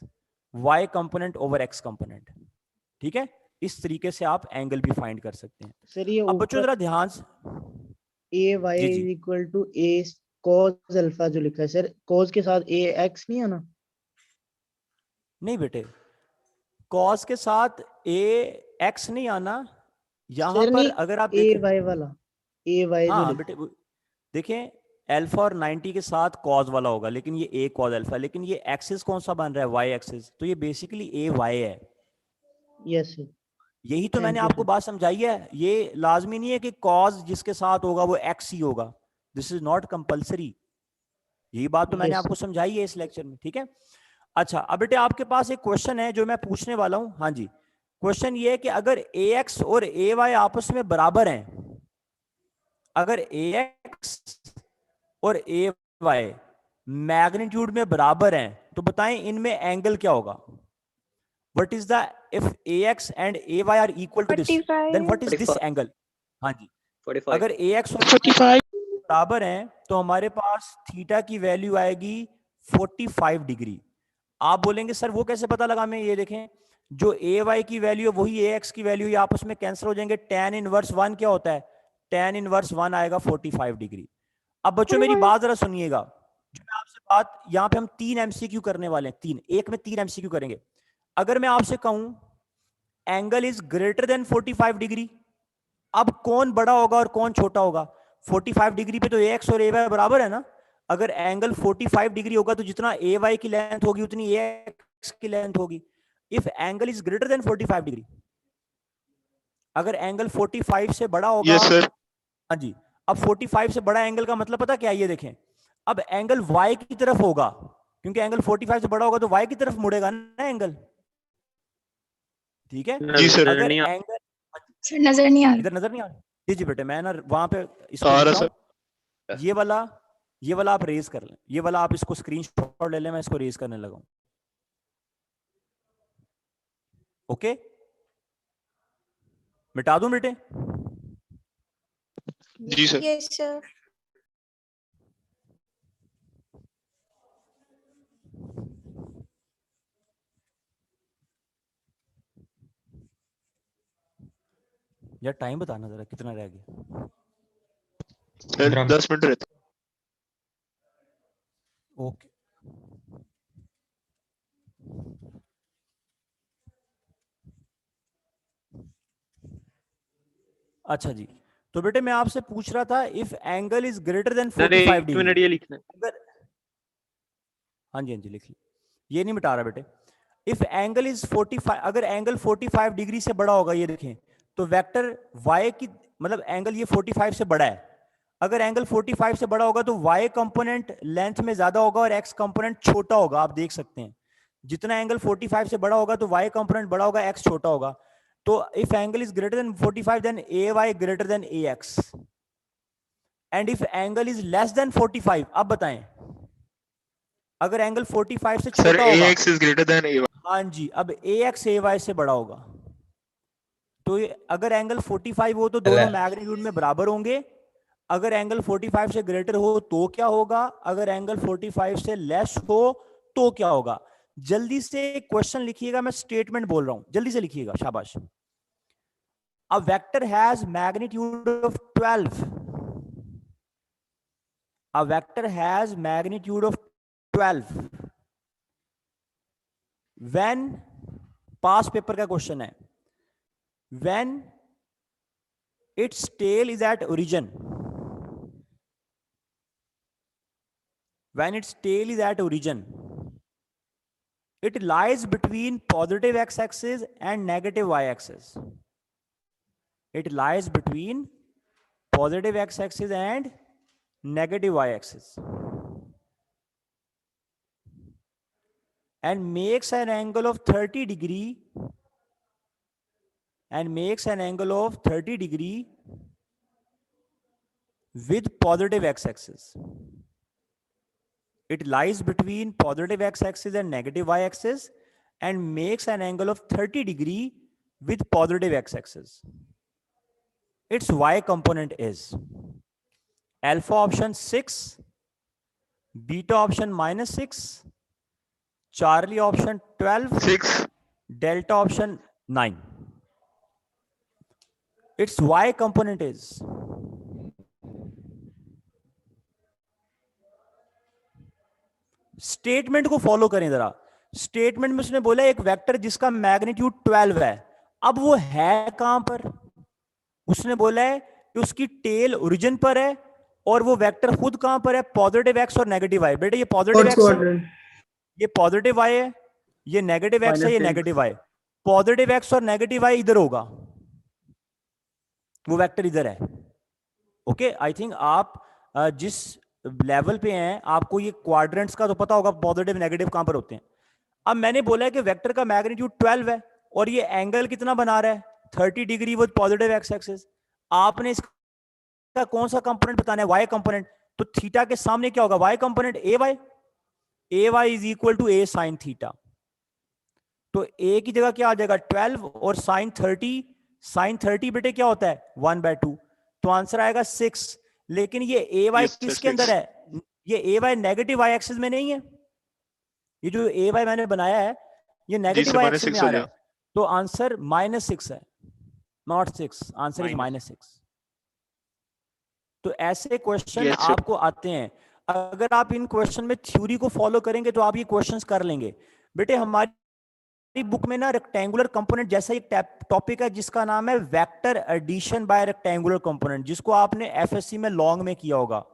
Y component over X component, ठीक है? इस तरीके से आप एंगल भी फाइंड कर सकते हैं। सर ये अब बच्चों जरा ध्यान से, ए वाई जी, जी। Is equal to A cos alpha जो लिखा है सर, कॉस के साथ ए एक्स नहीं है ना? नहीं बेटे, कॉस के साथ ए एक्स नहीं आना यहां सर पर। नहीं, अगर आप ए देखें, वाई वाला, ए वाई जो हाँ लिखा बेटे देखें, अल्फा और 90 के साथ कॉस वाला होगा, लेकिन ये ए कॉस अल्फा, लेकिन ये एक्सिस कौन सा बन रहा है? वाई एक्सिस, तो ये बेसिकली ए वाई है। Yes sir. यही तो मैंने थैंक यू आपको सर। बात समझाई है। ये लाजमी नहीं है कि कॉस जिसके साथ होगा वो एक्स ही होगा, दिस इज नॉट कंपल्सरी। यही बात तो मैंने Yes, आपको समझाई है इस लेक्चर में, ठीक है? अच्छा, अब बेटे आपके पास एक क्वेश्चन है जो मैं पूछने वाला हूं। हाँ जी, क्वेश्चन ये है कि अगर ए एक्स और ए वाई आपस में बराबर हैं, अगर ए एक्स और ए वाई मैग्नीट्यूड में बराबर हैं, तो बताएं इनमें एंगल क्या होगा? What is the, if ax and ay are equal to this, then what is this 45. angle? हाँ जी, 45. अगर ax और 45 बराबर हैं तो हमारे पास थीटा की वैल्यू आएगी 45 डिग्री। आप बोलेंगे सर वो कैसे पता लगा? मैं ये देखें, जो ए वाई की वैल्यू है वही ए एक्स की वैल्यू, ये आपस में कैंसिल हो जाएंगे। tan इनवर्स 1 क्या होता है? tan इनवर्स 1 आएगा 45 डिग्री। अब बच्चों मेरी बात जरा सुनिएगा, जो मैं आपसे बात, यहाँ पे हम 3 एमसीक्यू करने वाले हैं, 3, एक में 3 एमसीक्यू करेंगे। अगर मैं आपसे कहूं angle is greater than 45 degree, अब कौन बड़ा होगा और कौन छोटा होगा? 45 डिग्री पे तो ax और ay बराबर है ना। अगर एंगल 45 डिग्री होगा तो जितना ay की लेंथ होगी उतनी ax की लेंथ होगी। If angle is greater than 45 degree, अगर एंगल 45 से बड़ा होगा, यस सर। हाँ जी, अब 45 से बड़ा एंगल का मतलब पता क्या है? ये देखें, अब एंगल y की तरफ होगा, क्योंकि एंगल 45 से बड़ा होगा तो y की तरफ मुड़ेगा ना एंगल, ठीक है। जी सर। अगर नहीं एंगल सर नजर नहीं आ रहा। इधर नजर नहीं आ रहा, जी जी बेटे, मैं ना वहां पे इसको आ लिख रहा रहा हूं। सर। ये वाला आप रेज कर लें, ये वाला आप इसको स्क्रीनशॉट ले लें, मैं इसको रेज करने लगा हूं। ओके, मिटा दूं बेटे? जी सर। Yes sir. यार टाइम बताना जरा कितना रह गया। सर 10 मिनट रहते। ओके, अच्छा जी, तो बेटे मैं आपसे पूछ रहा था, if angle is greater than 45 एक मिनट डिग्री, ये लिखना है। अगर, हाँ जी हाँ जी लिख ली, ये नहीं मिटा रहा बेटे। इफ एंगल इज 45, अगर एंगल 45 डिग्री से बड़ा होगा, ये देखें, तो वेक्टर y की, मतलब एंगल ये 45 से बड़ा है, अगर एंगल 45 से बड़ा होगा तो y कंपोनेंट लेंथ में ज्यादा होगा और x कंपोनेंट छोटा होगा। आप देख सकते हैं, जितना एंगल 45 से बड़ा होगा तो y कंपोनेंट बड़ा होगा, x छोटा होगा। तो if angle is greater than 45 then ay greater than ax, and if angle is less than 45, अब बताएं, अगर एंगल 45 से सर छोटा होगा, ax is greater then ay। हाँ जी, अब ax ay से बड़ा होगा, तो अगर एंगल 45 हो तो दोनों मैग्नीट्यूड में बराबर होंगे। अगर एंगल 45 से ग्रेटर हो तो क्या होगा, अगर एंगल 45 से लेस हो तो क्या होगा? जल्दी से क्वेश्चन लिखिएगा, मैं स्टेटमेंट बोल रहा हूं, जल्दी से लिखिएगा, शाबाश। A vector has magnitude of 12, a vector has magnitude of 12 when, pass paper का क्वेश्चन है, when its tail is at origin, when its tail is at origin, it lies between positive x-axis and negative y-axis. It lies between positive x-axis and negative y-axis, and makes an angle of 30 degree, and makes an angle of 30 degree with positive x-axis. It lies between positive x-axis and negative y-axis and makes an angle of 30 degree with positive x-axis. Its y component is alpha option 6, beta option -6, Charlie option 12, 6 delta option 9. Its y component is statement को follow करें जरा। Statement में उसने बोला एक vector जिसका magnitude 12 है, अब वो है कहां पर? उसने बोला है कि उसकी टेल ओरिजिन पर है और वो वेक्टर खुद कहां पर है? पॉजिटिव एक्स और नेगेटिव वाई। बेटे ये पॉजिटिव एक्स है, ये पॉजिटिव वाई है, ये नेगेटिव एक्स है, ये नेगेटिव वाई। पॉजिटिव एक्स और नेगेटिव वाई इधर होगा, वो वेक्टर इधर है। ओके, आई थिंक आप जिस लेवल पे हैं आपको ये क्वाड्रेंट्स का तो पता होगा, पॉजिटिव नेगेटिव कहां पर होते हैं। अब मैंने बोला है कि वेक्टर का मैग्नीट्यूड 12 है और ये एंगल कितना बना रहा है? 30 degree with positive x axis. आपने इसका कौन सा कंपोनेंट बताना है? Y component. तो थीटा के सामने क्या होगा? Y component A Y is equal to A sine theta. तो ए की जगह क्या आ जाएगा? 12 और साइन 30। साइन 30 बेटे क्या होता है? 1/2। तो आंसर आएगा 6। लेकिन ये ए वाई Yes, किसके 6. अंदर है? ये ए वाई नेगेटिव वाई एक्सिस में नहीं है। ये जो ए वाई मैंने बनाया है ये जी नेगेटिव सर वाई -6 एक्सिस में हो आ रहा जाएगा। है। तो आंसर -6 है, नॉट 6। Answer is -6। तो ऐसे क्वेश्चन Yes, sir. आपको आते हैं। अगर आप इन क्वेश्चन में थ्योरी को फॉलो करेंगे तो आप ये क्वेश्चंस कर लेंगे। बेटे हमारी बुक में ना रेक्टेंगुलर कंपोनेंट जैसा एक टॉपिक है जिसका नाम है vector addition by rectangular component, जिसको आपने एफएससी में लॉन्ग में किया होगा।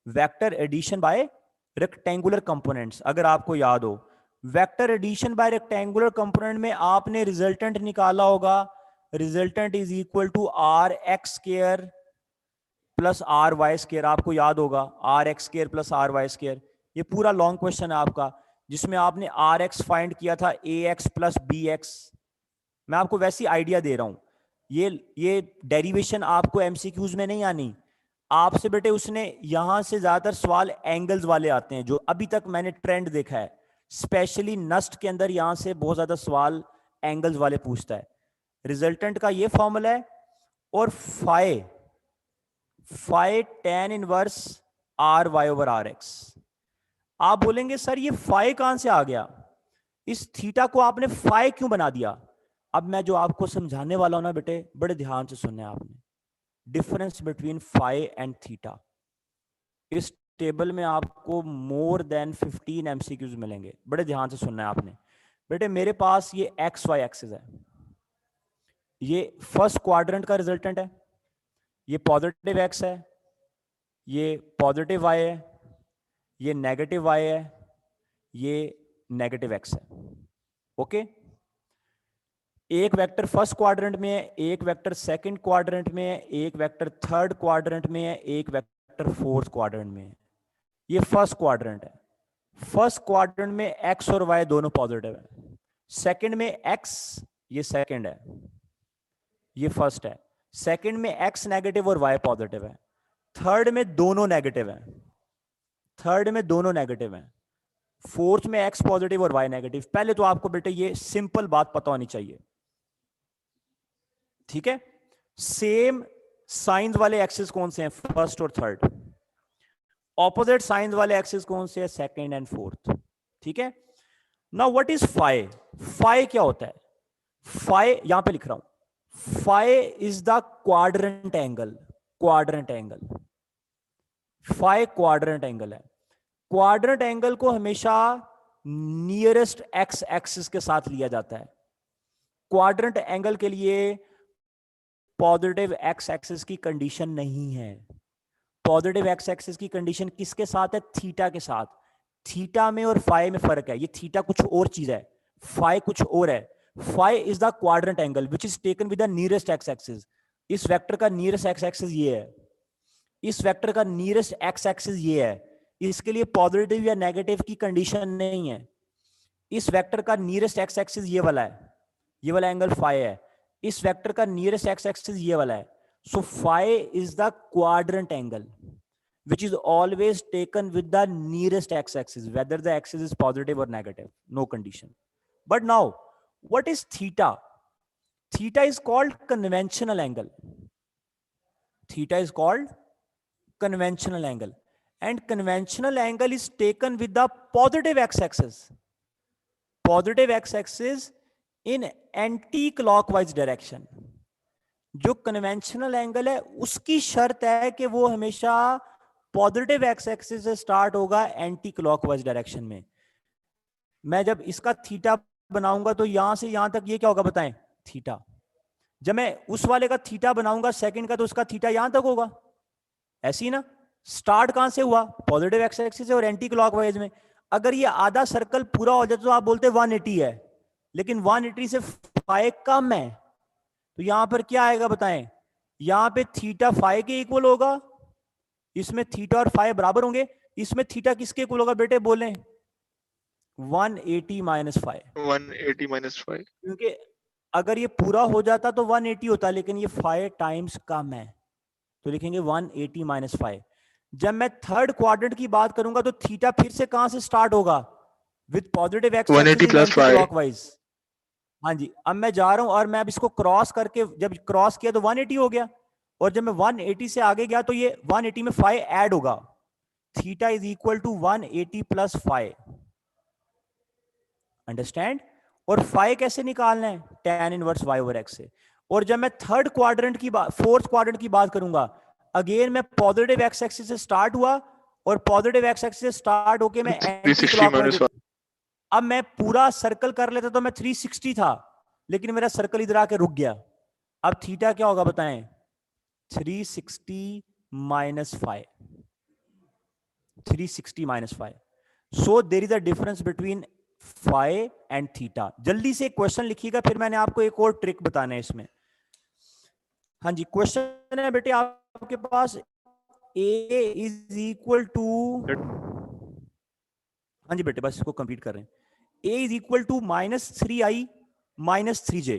Vector addition by rectangular components, अगर आपको याद हो, vector addition by rectangular component में आपने रिजल्टेंट निकाला होगा, resultant is equal to R X square plus R Y square, आपको याद होगा R X square plus R Y square. ये पूरा लॉन्ग क्वेश्चन है आपका, जिसमें आपने आर एक्स फाइंड किया था ए एक्स प्लस बी एक्स। मैं आपको वैसी आइडिया दे रहा हूं, ये डेरिवेशन आपको एमसीक्यूज में नहीं आनी आपसे बेटे। उसने यहां से ज्यादातर सवाल एंगल्स वाले आते हैं, जो अभी तक मैंने ट्रेंड देखा है, स्पेशली नस्ट के अंदर यहां से बहुत ज्यादा सवाल एंगल्स वाले पूछता है। रिजल्टेंट का ये फॉर्मूला है, और phi tan inverse R Y over R X. आप बोलेंगे सर ये फाई कहां से आ गया, इस थीटा को आपने फाई क्यों बना दिया? अब मैं जो आपको समझाने वाला हूं ना बेटे, बड़े ध्यान से सुनना है आपने। Difference between phi and theta, इस टेबल में आपको मोर देन 15 एमसीक्यूज मिलेंगे, बड़े ध्यान से सुनना है आपने। बेटे मेरे पास ये एक्स वाई एक्सिस है, ये फर्स्ट क्वाड्रेंट का रिजल्टेंट है, ये पॉजिटिव एक्स है, ये पॉजिटिव वाई है, ये नेगेटिव वाई है, ये नेगेटिव एक्स है। ओके, एक वेक्टर फर्स्ट क्वाड्रेंट में है, एक वेक्टर सेकंड क्वाड्रेंट में है, एक वेक्टर थर्ड क्वाड्रेंट में है, एक वेक्टर फोर्थ क्वाड्रेंट में है। ये फर्स्ट क्वाड्रेंट है। फर्स्ट क्वाड्रेंट में एक्स और वाई दोनों पॉजिटिव है, सेकंड में एक्स, ये सेकंड है, ये फर्स्ट है, सेकंड में एक्स नेगेटिव और वाई पॉजिटिव है, थर्ड में दोनों नेगेटिव है, थर्ड में दोनों नेगेटिव है, फोर्थ में एक्स पॉजिटिव और वाई नेगेटिव। पहले तो आपको बेटे ये सिंपल बात पता होनी चाहिए, ठीक है। सेम साइंस वाले एक्सिस कौन से हैं? फर्स्ट और थर्ड। ऑपोजिट साइंस वाले एक्सिस कौन से हैं? सेकंड एंड फोर्थ, ठीक है। Now what is phi? Phi क्या होता है? फाई यहां पे लिख रहा हूं, phi is the quadrant angle, quadrant angle, phi quadrant angle है। क्वाड्रेंट एंगल को हमेशा नियरेस्ट एक्स एक्सिस के साथ लिया जाता है। क्वाड्रेंट एंगल के लिए पॉजिटिव एक्स एक्सिस की कंडीशन नहीं है। पॉजिटिव एक्स एक्सिस की कंडीशन किसके साथ है? थीटा के साथ। थीटा में और फाई में फर्क है, ये थीटा कुछ और चीज है, फाई कुछ और है। Phi is the quadrant angle which is taken with the nearest x axis. इस वेक्टर का नियरेस्ट एक्स एक्सिस ये है, इस वेक्टर का नियरेस्ट एक्स एक्सिस ये है, इसके लिए पॉजिटिव या नेगेटिव की कंडीशन नहीं है। इस वेक्टर का नियरेस्ट एक्स एक्सिस ये वाला है, ये वाला एंगल फाई है। इस वेक्टर का नियरेस्ट एक्स एक्सिस ये वाला है। So phi is the quadrant angle which is always taken with the nearest x axis, whether the axis is positive or negative, no condition. But now what is theta? Theta is called conventional angle. Theta is called conventional angle, and conventional angle is taken with the positive x axis, positive x axis in anti-clockwise direction. जो conventional angle है उसकी शर्त है कि वो हमेशा positive x axis से start होगा एंटी क्लॉकवाइज डायरेक्शन में। मैं जब इसका थीटा बनाऊंगा तो यहां से यहां तक ये क्या होगा बताएं? थीटा। जब मैं उस वाले का थीटा बनाऊंगा सेकंड का, तो उसका थीटा यहां तक होगा। ऐसे ही ना, स्टार्ट कहां से हुआ? पॉजिटिव एक्स एक्सिस और एंटी क्लॉकवाइज में। अगर ये आधा सर्कल पूरा हो जाए तो आप बोलते 180 है, लेकिन 180 से फाई कम है, तो यहां पर क्या आएगा बताएं? यहां पे थीटा फाई के इक्वल होगा, इसमें थीटा और फाई बराबर होंगे। इसमें थीटा किसके इक्वल होगा बेटे बोलें? 180 माइनस फाई। 180 माइनस 5। क्योंकि अगर ये पूरा हो जाता तो 180 होता, लेकिन ये 5 टाइम्स कम है, तो लिखेंगे 180 माइनस 5। जब मैं थर्ड क्वाड्रेंट की बात करूंगा तो थीटा फिर से कहां से स्टार्ट होगा? With positive x 180 plus 5। Clockwise. हाँ जी, अब मैं जा रहा हूं और मैं अब इसको क्रॉस करके, जब क्रॉस किया तो 180 हो गया, और जब मैं 180 से आगे गया तो ये 180 में 5 ऐड होगा। Theta is equal to 180 plus 5। Understand? और 5 कैसे निकालना है? tan inverse y over x से। और जब मैं थर्ड क्वाड्रेंट की बात, फोर्थ क्वाड्रेंट की बात करूंगा, अगेन मैं पॉजिटिव एक्स एक्सिस से स्टार्ट हुआ और पॉजिटिव एक्स एक्सिस से स्टार्ट होके मैं एंटी 360 माइनस क्लॉकवाइज। अब मैं पूरा सर्कल कर लेता तो मैं 360 था, लेकिन मेरा सर्कल इधर आके रुक गया। अब थीटा क्या होगा बताएं? 360 minus 5, 360 minus 5। So there is a difference between phi and theta. जल्दी से क्वेश्चन लिखिएगा, फिर मैंने आपको एक और ट्रिक बताना है इसमें। हाँ जी, क्वेश्चन है बेटे आपके पास, ए इज इक्वल टू, हाँ जी बेटे बस इसको कंप्लीट कर रहे हैं। A is equal to -3i -3j,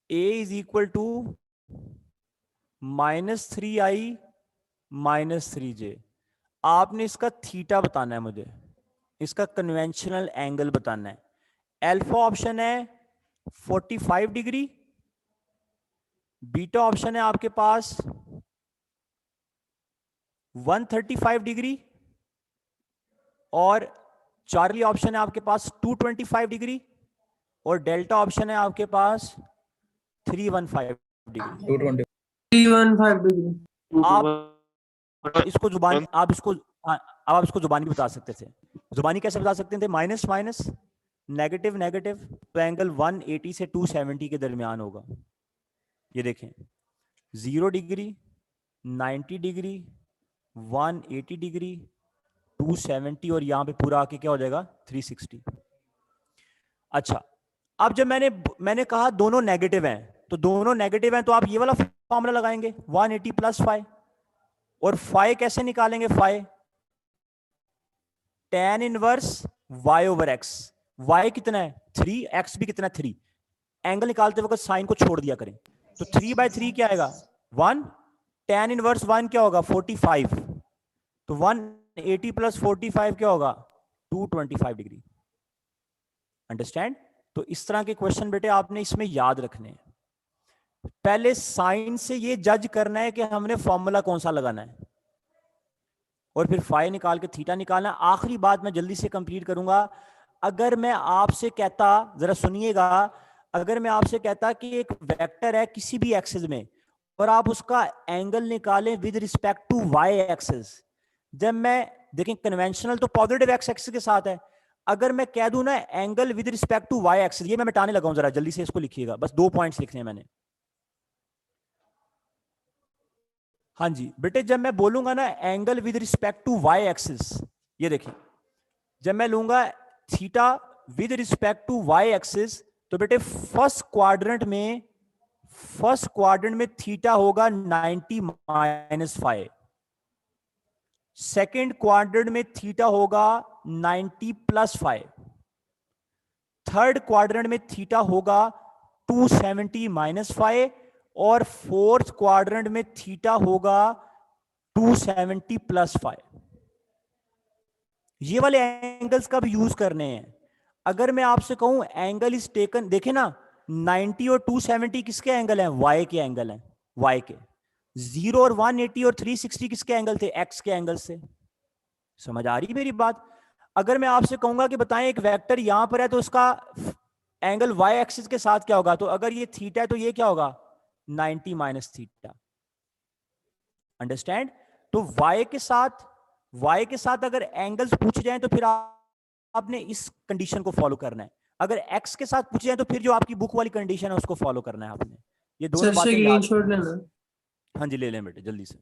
A is equal to -3i -3j। आपने इसका थीटा बताना है मुझे, इसका कन्वेंशनल एंगल बताना है। अल्फा ऑप्शन है 45 डिग्री, बीटा ऑप्शन है आपके पास 135 डिग्री, और चार्ली ऑप्शन है आपके पास 225 डिग्री, और डेल्टा ऑप्शन है आपके पास 315 डिग्री। 315 डिग्री। आप इसको जुबानी, आप इसको, अब आप इसको जुबानी भी बता सकते थे। जुबानी कैसे बता सकते थे? माइनस माइनस, नेगेटिव नेगेटिव, तो एंगल 180 से 270 के दरमियान होगा। ये देखें 0 डिग्री, 90 डिग्री, 180 डिग्री, 270, और यहां पे पूरा आके क्या हो जाएगा 360। अच्छा, अब जब मैंने कहा दोनों नेगेटिव हैं, तो दोनों नेगेटिव हैं तो आप ये वाला फॉर्मूला लगाएंगे 180 प्लस 5। और फाइ कैसे निकालेंगे? Phi tan inverse y over x। y कितना है 3, x भी कितना है 3। एंगल निकालते वक्त साइन को छोड़ दिया करें, तो 3/3 क्या आएगा 1, tan इनवर्स 1 क्या होगा 45, तो 180 प्लस 45 क्या होगा 225 डिग्री। अंडरस्टैंड? तो इस तरह के क्वेश्चन बेटे आपने इसमें याद रखने हैं। पहले साइन से ये जज करना है कि हमने फॉर्मूला कौन सा लगाना है, और फिर फाइ निकाल के थीटा निकालना। आखिरी बात मैं जल्दी से कंप्लीट करूंगा। अगर मैं आपसे कहता, जरा सुनिएगा, अगर मैं आपसे कहता कि एक वेक्टर है किसी भी एक्सिस में और आप उसका एंगल निकालें with respect to y axis, जब मैं देखें कन्वेंशनल तो पॉजिटिव एक्स एक्सिस के साथ है, अगर मैं कह दूं ना angle with respect to y axis, ये मैं मिटाने लगा हूं, जरा जल्दी से इसको लिखिएगा, बस 2 पॉइंट्स लिखने हैं मैंने। हाँ जी बेटे, जब मैं बोलूंगा ना angle with respect to y axis, ये देखिए जब मैं लूंगा theta with respect to y axis, तो बेटे फर्स्ट क्वाड्रेंट में थीटा होगा 90 माइनस 5, सेकेंड क्वाड्रेंट में थीटा होगा 90 प्लस 5, थर्ड क्वाड्रेंट में थीटा होगा 270 माइनस 5, और फोर्थ क्वाड्रेंट में थीटा होगा 270 प्लस 5। ये वाले एंगल्स कब यूज करने हैं? अगर मैं आपसे कहूं एंगल इज टेकन, देखे ना 90 और 270 किसके एंगल हैं? वाई के एंगल हैं, वाई के। 0 और 180 और 360 किसके एंगल थे? एक्स के एंगल से। समझ आ रही मेरी बात? अगर मैं आपसे कहूंगा कि बताएं एक वेक्टर यहां पर है तो उसका एंगल वाई एक्सिस के साथ क्या होगा, तो अगर ये थीटा है तो ये क्या होगा 90 माइनस थीटा। अंडरस्टैंड? तो y के साथ अगर एंगल्स पूछ जाएं तो फिर आपने इस कंडीशन को फॉलो करना है। अगर x के साथ पूछ जाए तो फिर जो आपकी बुक वाली कंडीशन है उसको फॉलो करना है आपने। ये दोनों बातें याद। स्क्रीनशॉट लेना। हाँ जी ले लें बेटे जल्दी से।